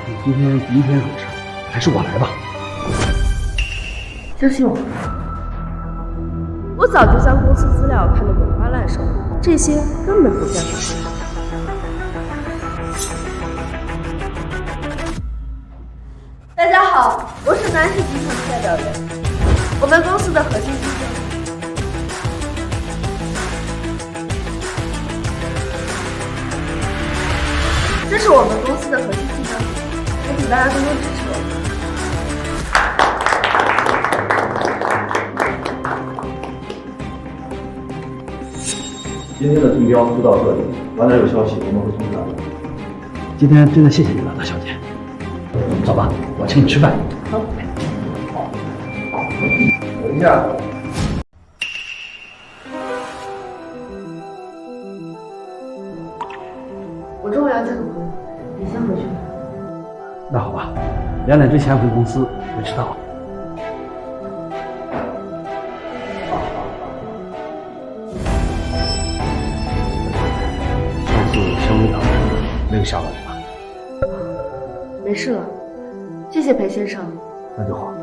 你今天第一天入职，还是我来吧。相信我，我早就将公司资料看得滚瓜烂熟，这些根本不在话下。大家好，我是南市集团的代表人，我们公司的核心竞争。这是我们公司的核心竞争，还请大家多多支持我们。今天的竞标就到这里，晚点有消息我们会通知大家。今天真的谢谢你了，大小姐。走吧，我请你吃饭。好。等一下。我中午要见个朋友，你先回去吧。那好吧，2点之前回公司，别迟到。上次香槟塔没有吓到你吧？没事了，谢谢裴先生。那就好。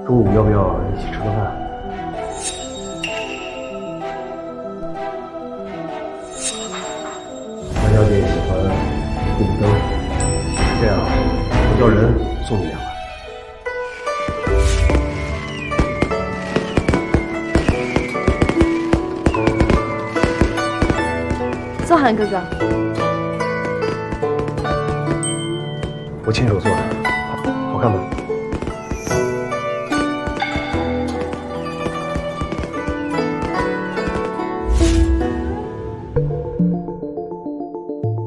中午要不要一起吃个饭？白小姐喜欢布灯，这样我叫人送你2个。宗涵哥哥，我亲手做的，好看吗？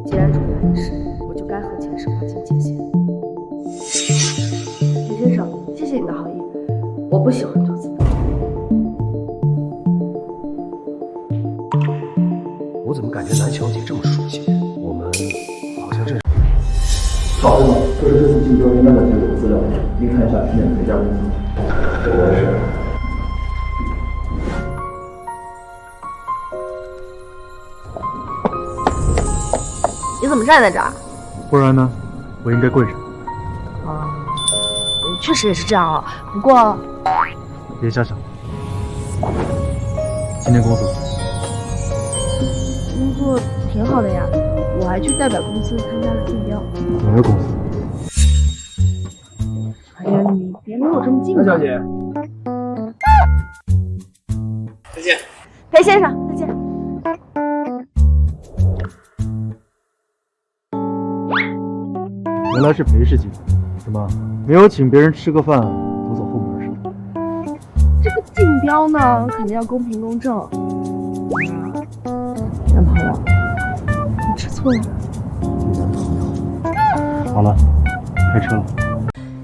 既然主要的事，我就该和前世划清界限。裴先生，谢谢你的好意，我不喜欢兔子。我怎么感觉南小姐这么熟悉？我们好像认识。好，这是这次竞标应该的结果资料，您看一下去年哪家公司？这个是。你怎么站在这儿？不然呢？我应该跪着。确实也是这样啊。不过，别瞎想。今天工作工作挺好的呀，我还去代表公司参加了竞标。哪个公司？哎呀，你别离我这么近嘛。小姐，再见。裴先生，再见。原来是裴氏集团，怎么没有请别人吃个饭，走走后门是吧？这个竞标呢，肯定要公平公正。男朋友，你吃醋了？男朋友。好了，开车了。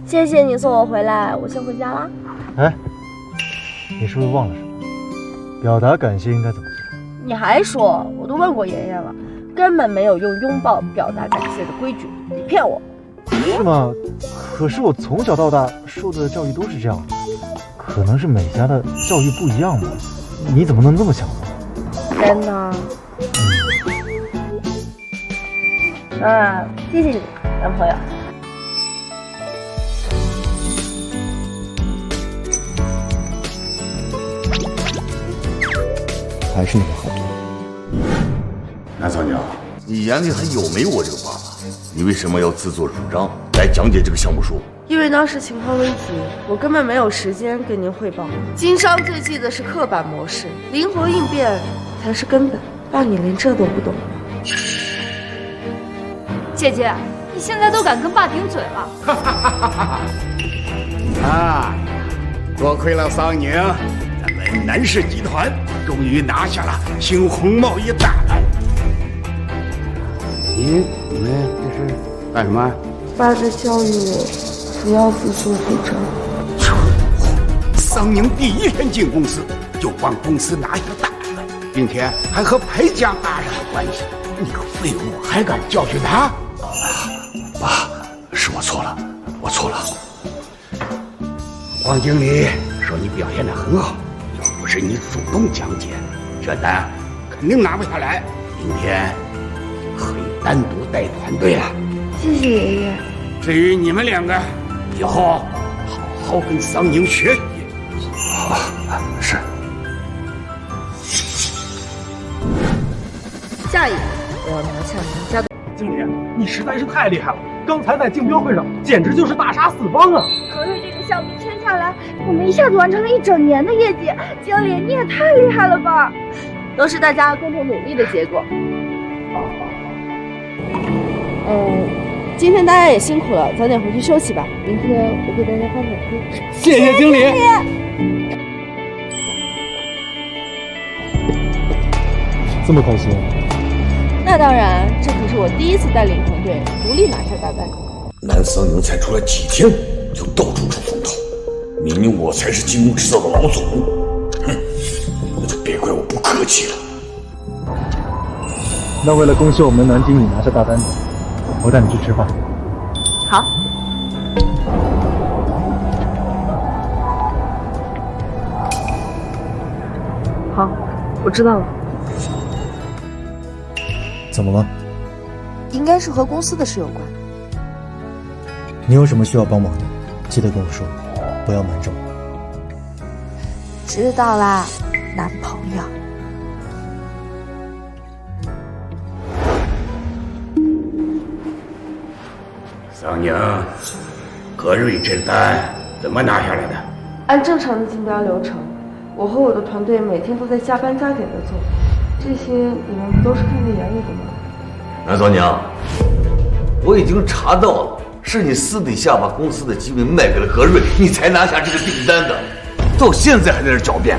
谢谢你送我回来，我先回家啦。哎，你是不是忘了什么？表达感谢应该怎么做？你还说，我都问过妍妍了，根本没有用拥抱表达感谢的规矩，你骗我。是吗？可是我从小到大受的教育都是这样的，可能是每家的教育不一样吧？你怎么能这么想呢？真的。谢谢你，男朋友。还是那么好。南嫂娘，你眼里还有没有我这个爸爸？你为什么要自作主张来讲解这个项目书？因为当时情况危急，我根本没有时间跟您汇报。经商最忌的是刻板模式，灵活应变才是根本。爸，你连这都不懂吗？姐姐，你现在都敢跟爸顶嘴了？啊，多亏了桑宁，咱们南氏集团终于拿下了猩红贸易大案。你们这是干什么？爸在教育我不要自作主张。桑宁第一天进公司就帮公司拿下了大案，并且还和裴家搭上了关系。你个废物，还敢教训他？爸，是我错了，我错了。黄经理说你表现得很好，要不是你主动讲解，这单肯定拿不下来。明天可以单独带团队了。谢谢爷爷。至于你们两个，以后好好跟桑宁学习。是。下一步，我要拿下您家的。经理，你实在是太厉害了！刚才在竞标会上，简直就是大杀四方啊！可是这个项目签下来，我们一下子完成了1整年的业绩。经理，你也太厉害了吧！都是大家共同努力的结果。今天大家也辛苦了，早点回去休息吧。明天我给大家发短信。谢谢经理。这么开心？那当然，这可是我第一次带领团队独立拿下大单。南桑宁才出来几天，就到处出风头，明明我才是金工制造的老总。哼，那就别怪我不客气了。那为了恭喜我们南经理拿下大单子，我带你去吃饭。好。好，我知道了。怎么了？应该是和公司的事有关。你有什么需要帮忙的，记得跟我说，不要瞒着我。知道啦，男朋友。桑宁，格瑞这单怎么拿下来的？按正常的竞标流程，我和我的团队每天都在加班加点的做，这些你们不都是看在眼里的吗？南桑娘，我已经查到了，是你私底下把公司的机密卖给了格瑞，你才拿下这个订单的，到现在还在这狡辩。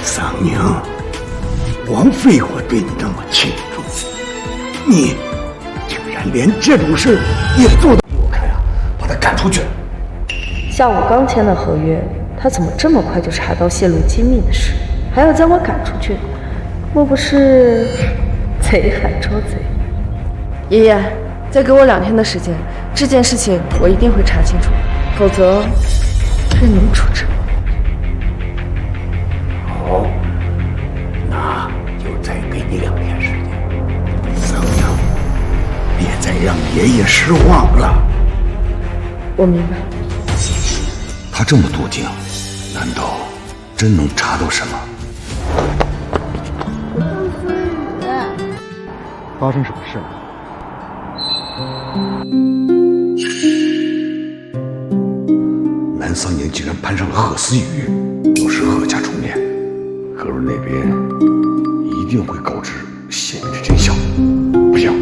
桑宁，王废话对你那么器重，你竟然连这种事也做得比我开啊！把他赶出去！下午刚签的合约，他怎么这么快就查到泄露机密的事，还要将我赶出去？莫不是贼喊捉贼？爷爷，再给我2天的时间，这件事情我一定会查清楚，否则任您处置。好，那就再给你2天时间。桑宁，别再让爷爷失望了。我明白。他这么多劲，难道真能查到什么？发生什么事了？南桑宁竟然攀上了贺思雨，要是贺家出面，格瑞那边一定会告知泄密的真相。不行，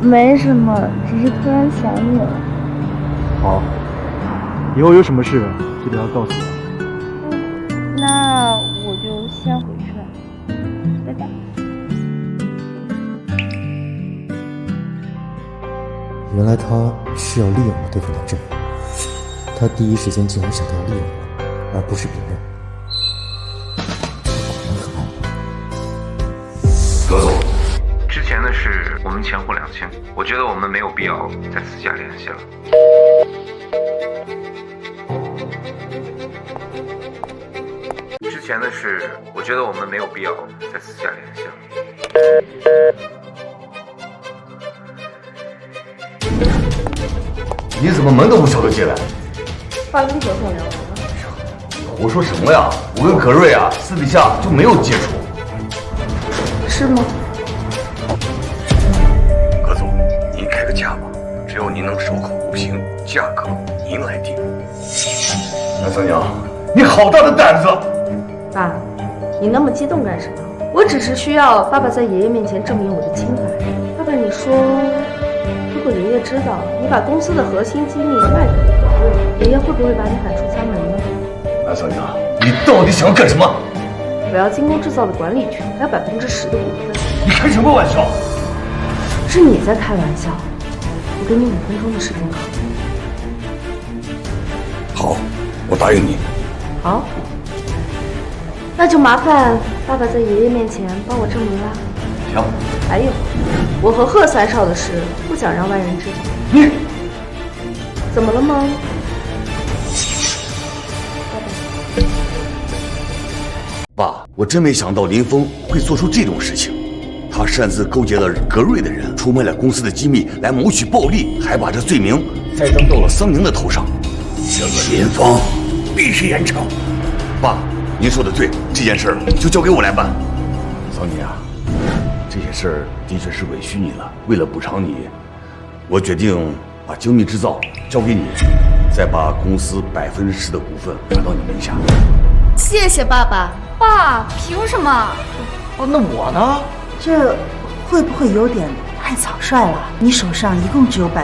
没什么，只是突然想你了。好，以后有什么事记得要告诉我。那我就先回去了，拜拜。原来他是要利用我对付南震，他第一时间竟然想到利用我，而不是别人。葛总，之前的事我们前后两清，我觉得我们没有必要再私下联系了。之前的事，我觉得我们没有必要再私下联系了。你怎么门都不晓得进来？爸跟葛总聊完了。胡说什么呀？我跟葛瑞啊，私底下就没有接触。是吗？葛总，您开个价吧，只要您能守口如瓶，价格您来定。南三娘，你好大的胆子！爸，你那么激动干什么？我只是需要爸爸在爷爷面前证明我的清白。爸爸，你说，如果爷爷知道你把公司的核心机密卖给了葛瑞，爷爷会不会把你喊出家门呢？南三娘，你到底想干什么？我要精工制造的管理权，还有10%的股份。你开什么玩笑？是你在开玩笑。我给你5分钟的时间考虑。好，我答应你。好，那就麻烦爸爸在爷爷面前帮我证明啦。行。还有，我和贺三少的事不想让外人知道。你怎么了吗？爸，我真没想到林峰会做出这种事情。他擅自勾结了格瑞的人，出卖了公司的机密来谋取暴利，还把这罪名栽赃到了桑宁的头上。这个林峰必须严惩。爸，您说的对，这件事就交给我来办。桑宁啊，这些事儿的确是委屈你了。为了补偿你，我决定把精密制造交给你，再把公司10%的股份转到你名下。谢谢爸爸。爸，凭什么？哦，那我呢？这会不会有点太草率了？你手上一共只有20%的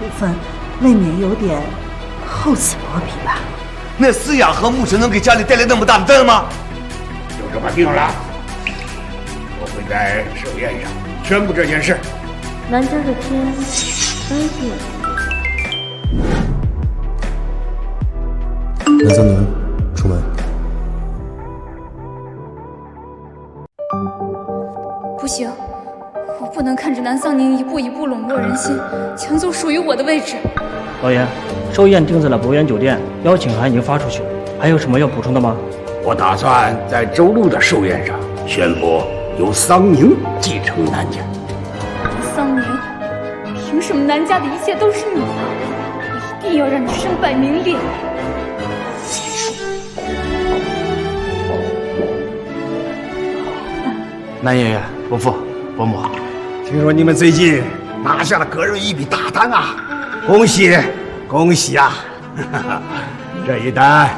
股份，未免有点厚此薄彼吧？那思雅和牧尘能给家里带来那么大的单吗？就这么定了，我会在寿宴上宣布这件事。南家的天安静。南桑宁，出门。不行，我不能看着南桑宁一步一步笼络人心，抢走属于我的位置。导演，寿宴定在了博园酒店，邀请函已经发出去了，还有什么要补充的吗？我打算在周六的寿宴上宣布由桑宁继承南家。桑宁，凭什么南家的一切都是你？我一定要让你身败名裂！南爷爷、伯父、伯母，听说你们最近拿下了葛瑞一笔大单啊！恭喜，恭喜啊！这一单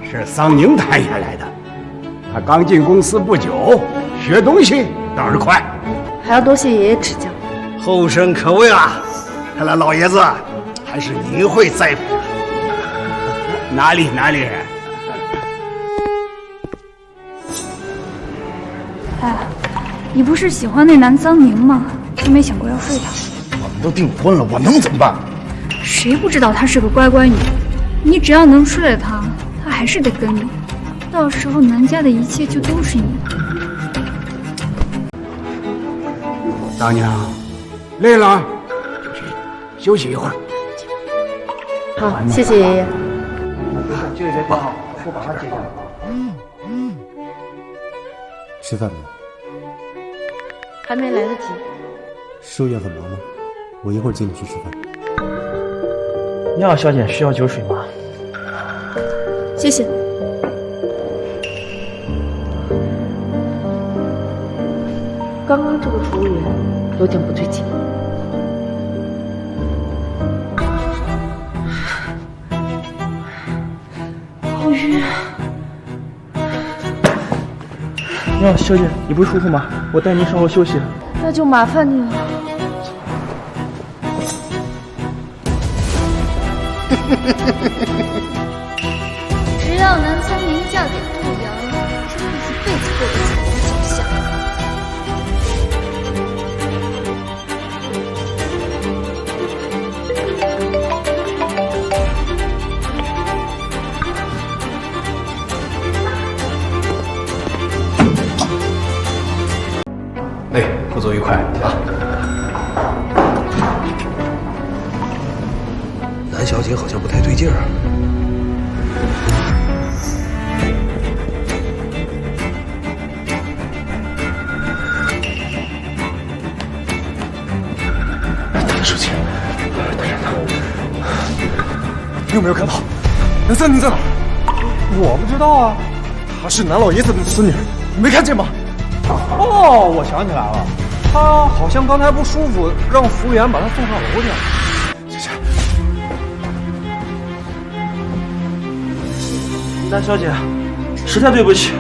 是桑宁谈下来的，他刚进公司不久，学东西倒是快。还要多谢爷爷指教。后生可畏啊！看来老爷子还是您会栽培啊。哪里？哎，你不是喜欢那男桑宁吗？真没想过要睡他。我们都订婚了，我能怎么办？谁不知道她是个乖乖女？你只要能睡了她，她还是得跟你。到时候南家的一切就都是你的。大娘，累了，休息一会儿。好，谢谢爷爷。这个挺好，我把它接下来。吃饭没有？还没来得及。寿宴很忙吗？我一会儿接你去吃饭。你好，小姐，需要酒水吗？谢谢。刚刚这个服务员有点不对劲。好晕。你好，小姐，你不舒服吗？我带您稍后休息。那就麻烦你了。只要南苍宁嫁给陆阳，真会一辈子过得彩虹脚下。哎，合作愉快啊！南小姐好像不太对劲儿。大书记，大人呢？你有没有看到南三宁在哪儿？我不知道啊，她是南老爷子的孙女，你没看见吗？哦，我想起来了，她好像刚才不舒服，让服务员把她送上楼去了。南小姐，实在对不起。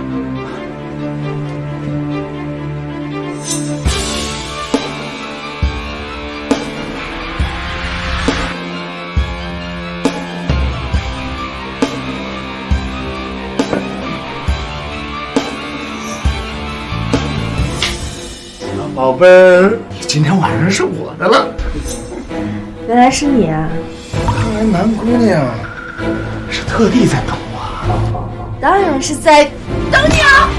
宝贝儿，今天晚上是我的了。原来是你啊！看来南姑娘是特地在等我。当然是在等你啊！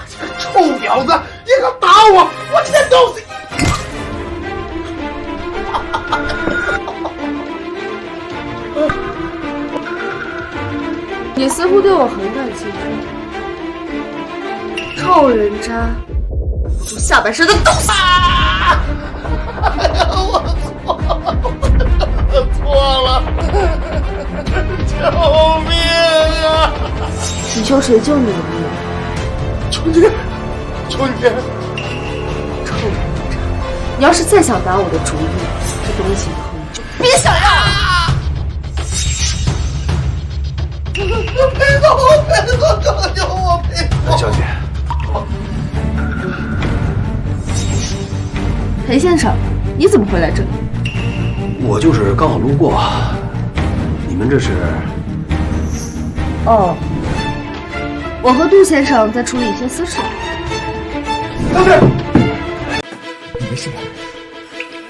这个臭婊子，你敢打我，我先弄死你！你似乎对我很感兴趣，臭人渣，不住下半身的东西！我错了，救命啊！你求谁救你的命？求你，求你！臭人渣，你要是再想打我的主意，这东西以后你就别想要了。裴总，救救我！裴总，南小姐，裴先生，你怎么会来这里？我就是刚好路过，你们这是？哦，我和杜先生在处理一些私事。你没事吧？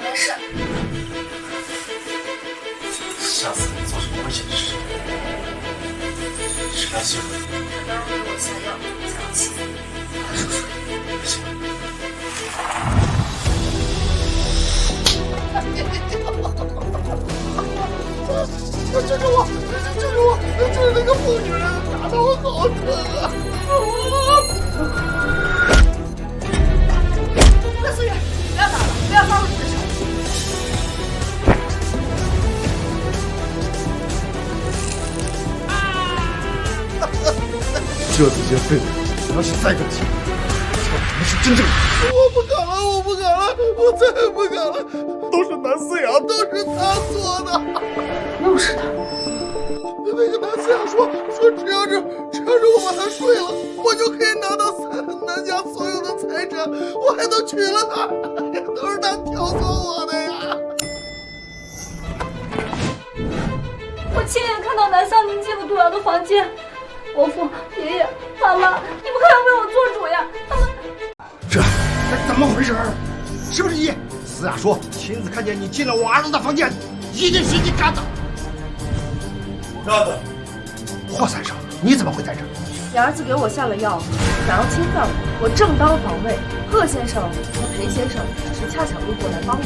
没事。下次你做什么危险的事，是来信。他当然给我下药，想要欺负你，快说说。行。救救我！救救我！就是那个疯女人，打得我好疼啊！快思雨，不要打了，不要伤了你的手。这次些废物，要是再敢欺负我，我们是真正的。我不敢了，我不敢了，我再也不敢了！都是南思雅，都是他做的。又是他。那个南思雅说只要是我把她睡了，我就可以拿到南家所有的财产，我还能娶了她，都是他挑唆我的呀！我亲眼看到南桑宁进了杜阳的房间，伯父、爷爷、妈妈，你们可要为我做主呀！他们这怎么回事？是不是你？思雅说亲自看见你进了我儿子的房间，一定是你干的。我干的。霍三生，你怎么会在这儿？你儿子给我下了药，想要侵犯我，我正当防卫。贺先生和裴先生只是恰巧路过来帮我。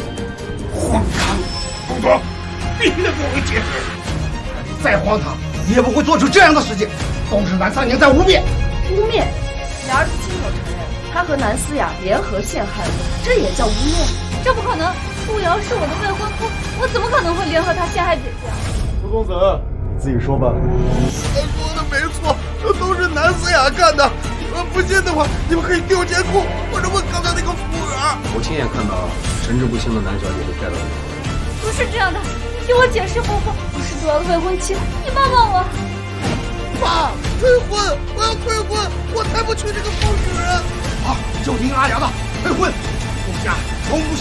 荒唐！公主，必须得给我个解释！再荒唐，也不会做出这样的事情。都是南三宁在污蔑。污蔑？你儿子亲口承认，他和南思雅联合陷害我，这也叫污蔑？这不可能！杜瑶是我的未婚夫，我怎么可能会联合他陷害姐姐？陆公子，你自己说吧。他说的没错，这都是南思雅干的。不信的话，你们可以调监控，或者问刚才那个服务员。我亲眼看到神志不清的南小姐被带到你。不是这样的，你听我解释，伯父，我是杜瑶的未婚妻，你帮帮我。爸，退婚！我要退婚！我才不娶这个疯女人！好，就听阿阳的，退婚！公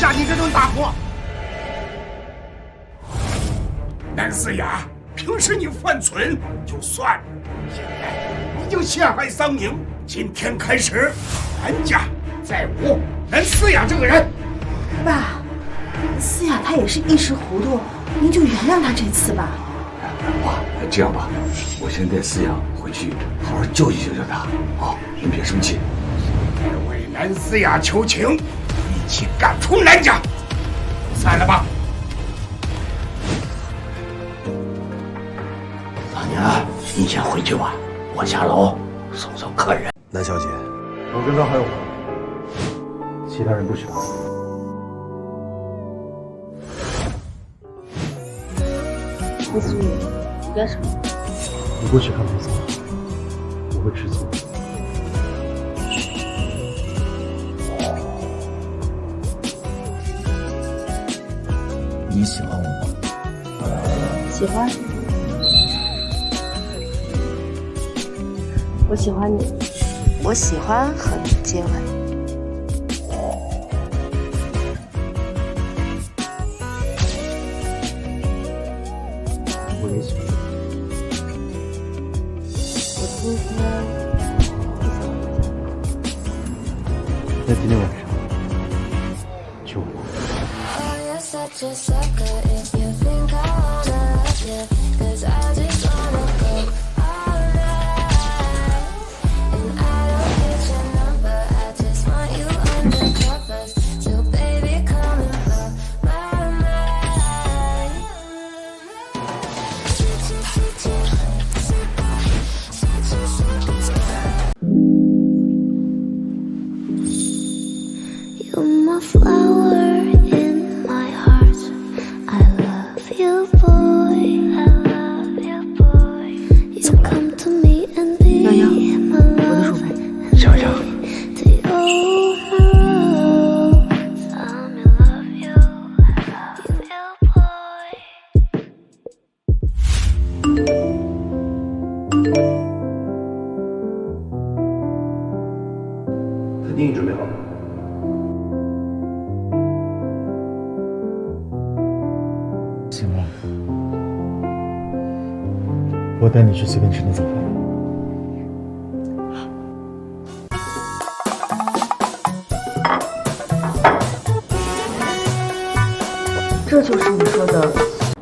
下你这顿大锅。南思雅，平时你犯蠢就算了，现在已经陷害桑宁。今天开始，南家再无南思雅这个人。爸，思雅她也是一时糊涂，您就原谅她这次吧。哇，这样吧，我先带思雅回去，好好教育她。好，您别生气。我为南思雅求情，一起赶出南家。散了吧。老娘，你先回去吧，我下楼送送客人。南小姐，我跟他还有话，其他人不许打扰。何思雨，你干什么？你过去看梅桑，我会吃醋。你喜欢我吗？喜欢。我喜欢你。我喜欢和你接吻。我也喜欢你。我今天不想回家。那今天晚上就我。电影准备好了。行了，我带你去随便吃点早饭。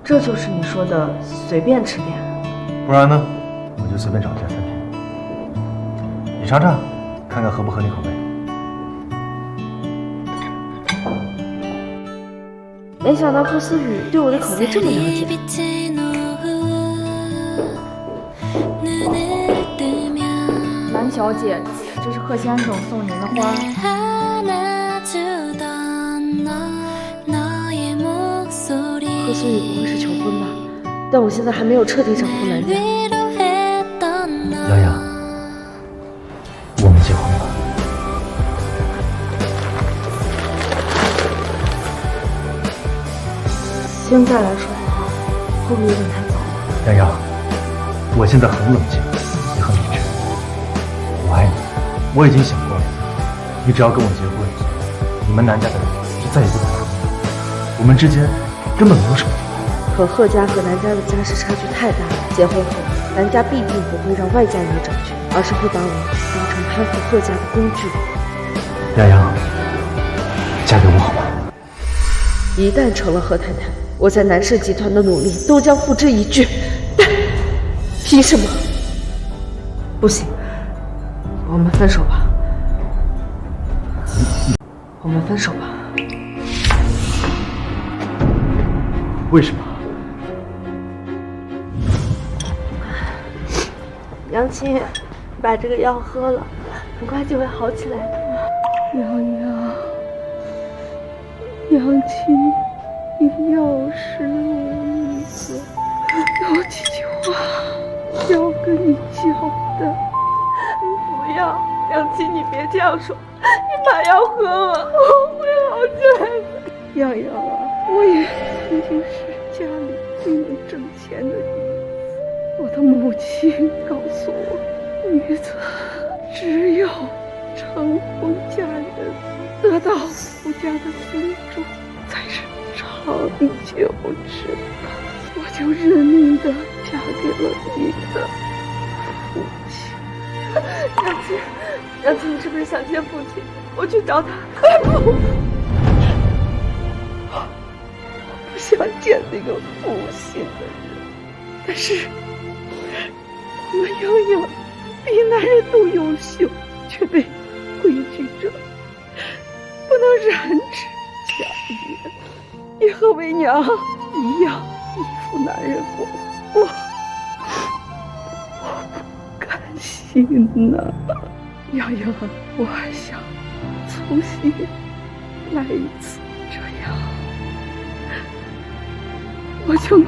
这就是你说的随便吃点。不然呢，我就随便找一家餐厅，你尝尝，看看合不合你口味。没想到贺思雨对我的口味这么了解。南小姐，这是贺先生送您的花。贺思雨不会是求婚吧？但我现在还没有彻底掌控南家。洋洋，我们结婚吧。现在来说的话，会不会有点太早了？洋洋，我现在很冷静，也很理智。我爱你，我已经想过了，你只要跟我结婚，你们南家的人就再也不打扰你。我们之间根本没有什么。可贺家和南家的家世差距太大了，结婚后，南家必定不会让外家人掌权，而是会把我当成攀附贺家的工具。洋洋，嫁给我好吗？一旦成了贺太太，我在南氏集团的努力都将付之一炬。但凭什么？不行，我们分手吧。我们分手吧。为什么？杨青，把这个药喝了，很快就会好起来的。杨青，你要是我一个，有几句话要跟你讲的。不要，杨青，你别这样说，你把药喝了，我会好起来的。洋洋啊，我也曾经是家里最能挣钱的女子。我的母亲告诉我，女子只有成婚嫁人，得到夫家家的心中才是长久之道。我就认命的嫁给了你的父亲。娘亲，你是不是想见父亲？我去找他。不，我不想见那个负心的人。但是，我们拥有比男人都优秀，却被规矩着，不能染指假言，也和为娘一样依附男人过活。我不甘心呐，洋洋，我还想重新来一次，这样我就能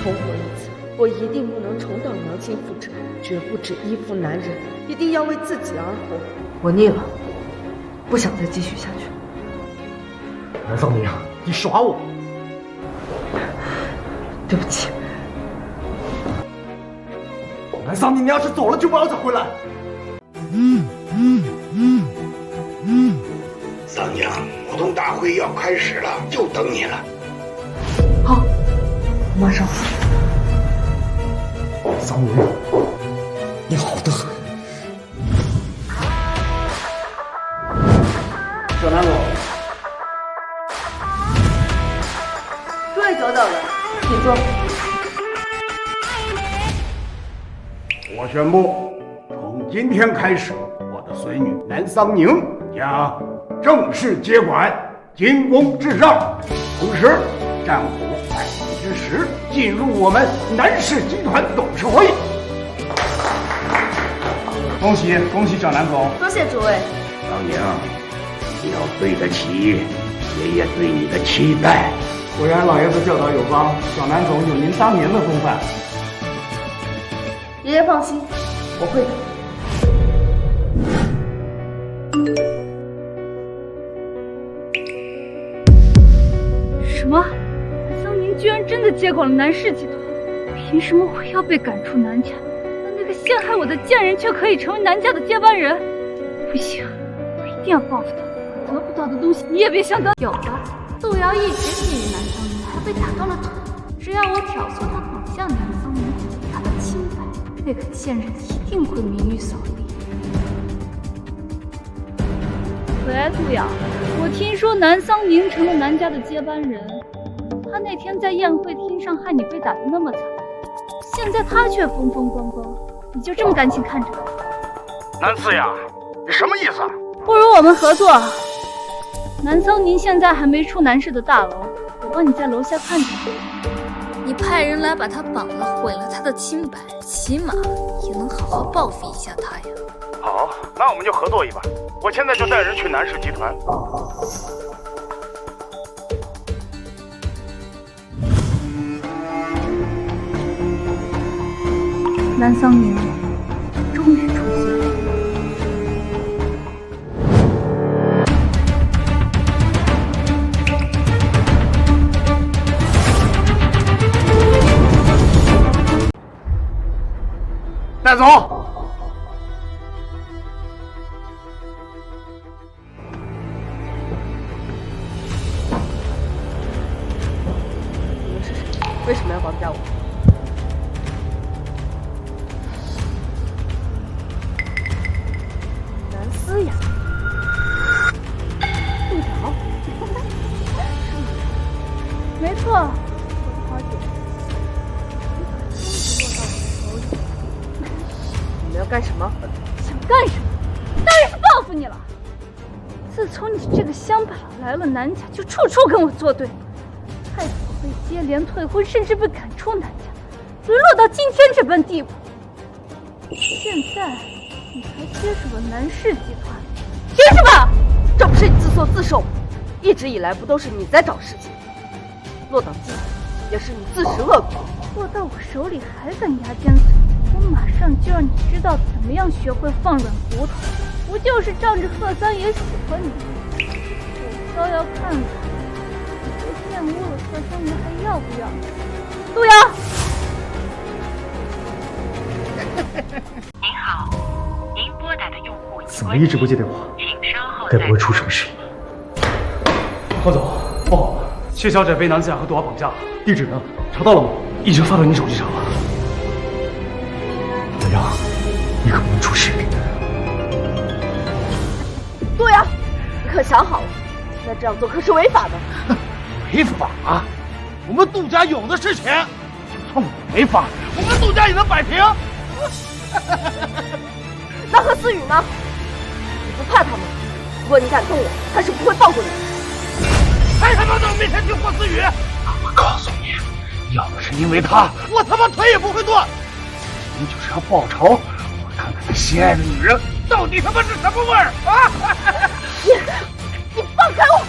重活一次，我一定不能重蹈娘亲覆辙，绝不只依附男人，一定要为自己而活。我腻了，不想再继续下去。南桑宁，你耍我！对不起。南桑宁，你要是走了就不要再回来。桑娘，股东大会要开始了，就等你了。好，马上。桑宁，你好得很。小南总，诸位久等了，请坐。我宣布，从今天开始，我的孙女南桑宁将正式接管金宫至上，同时占股10%，进入我们南氏集团董事会。恭喜恭喜小南总！多谢诸位。桑宁，你要对得起爷爷对你的期待。果然老爷子教导有方，小南总有您当年的风范。爷爷放心，我会的。什么？桑宁居然真的接管了南氏集团？凭什么我要被赶出南家？那个陷害我的贱人却可以成为南家的接班人？不行，我一定要报复他！我得不到的东西，你也别想得。有的，杜瑶一直觊觎南桑宁，还被打断了腿。只要我挑唆他绑架南桑宁，他的清白，那个贱人一定会名誉扫地。喂，杜瑶，我听说南桑宁成了南家的接班人，他那天在宴会厅上害你被打得那么惨，现在他却风风光光，你就这么甘心看着？南四呀，你什么意思啊？不如我们合作。南桑宁现在还没出南市的大楼，我帮你在楼下看着你派人来把他绑了，毁了他的清白，起码也能好好报复一下他呀。好，那我们就合作一把。我现在就带人去南氏集团。南桑宁终于出现了。带走。你们是谁？为什么要绑架我？南思雅，杜瑶，没错，我的好姐，你可真是落到我的手里。你们要干什么？想干什么？当然是报复你了。自从你这个乡巴佬来了南家，就处处跟我作对，害得我被接连退婚，甚至被赶出南家，沦落到今天这般地步。现在你还接手了南氏集团，凭什么？这不是你自作自受吗？一直以来不都是你在找事情，落到今天也是你自食恶果。落到我手里还敢牙尖嘴利，我马上就让你知道怎么样学会放软骨头，不就是仗着贺三爷喜欢你？我倒要看看，你这玷污了贺三爷还要不要？陆阳。您好，您拨打的用户怎么一直不接电话？该不会出什么事了？何总，不好了，谢小姐被南思雅和杜华绑架了。地址呢？查到了吗？已经发到你手机上了。南阳，你可不能出事。陆阳，你可想好了？现在这样做可是违法的。违法？我们杜家有的是钱，就算我违法，我们杜家也能摆平。那贺思雨呢？你不怕他吗？如果你敢动我，他是不会放过你的。还他妈在我面前听霍思雨！我告诉你，要不是因为他，我他妈腿也不会断。你就是要报仇，我看看他心爱的女人到底他妈是什么味儿啊！你放开我！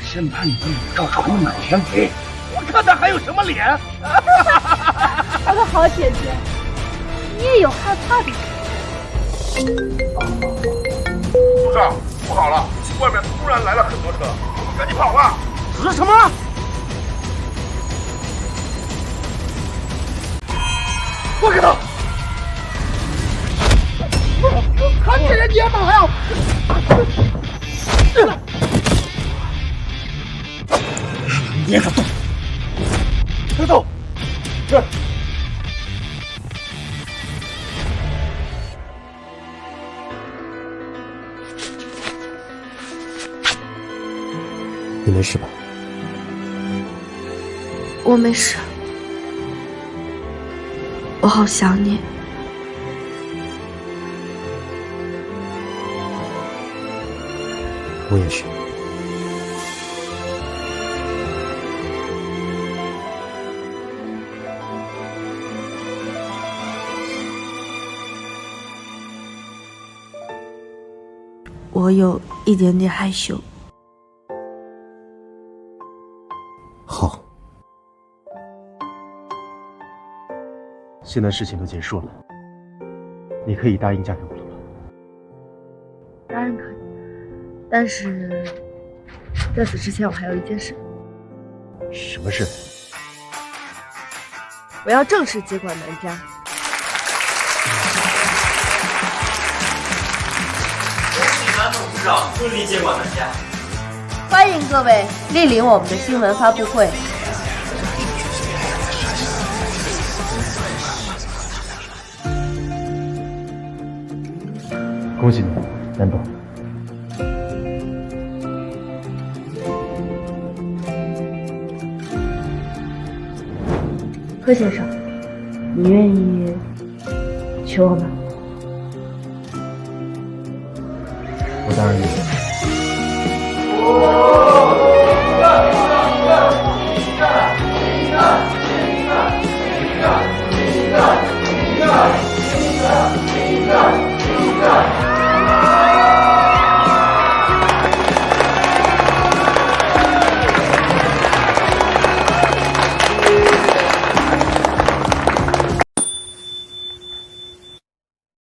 生怕你的女赵朝你满天飞，我看他还有什么脸？好个好姐姐，你也有害怕的时候。路上不好了，外面突然来了很多车，赶紧跑吧！指什么？我给他！看这人野马呀！别敢动！别动！是。你没事吧？我没事，我好想你。我也是。我有一点点害羞。好。现在事情都结束了，你可以答应嫁给我了吗？当然可以，但是在此之前我还有一件事。什么事？我要正式接管南家。恭喜南董事长顺利接管南家。欢迎各位莅临我们的新闻发布会。恭喜你，南董。贺先生，你愿意娶我吗？我当然愿意。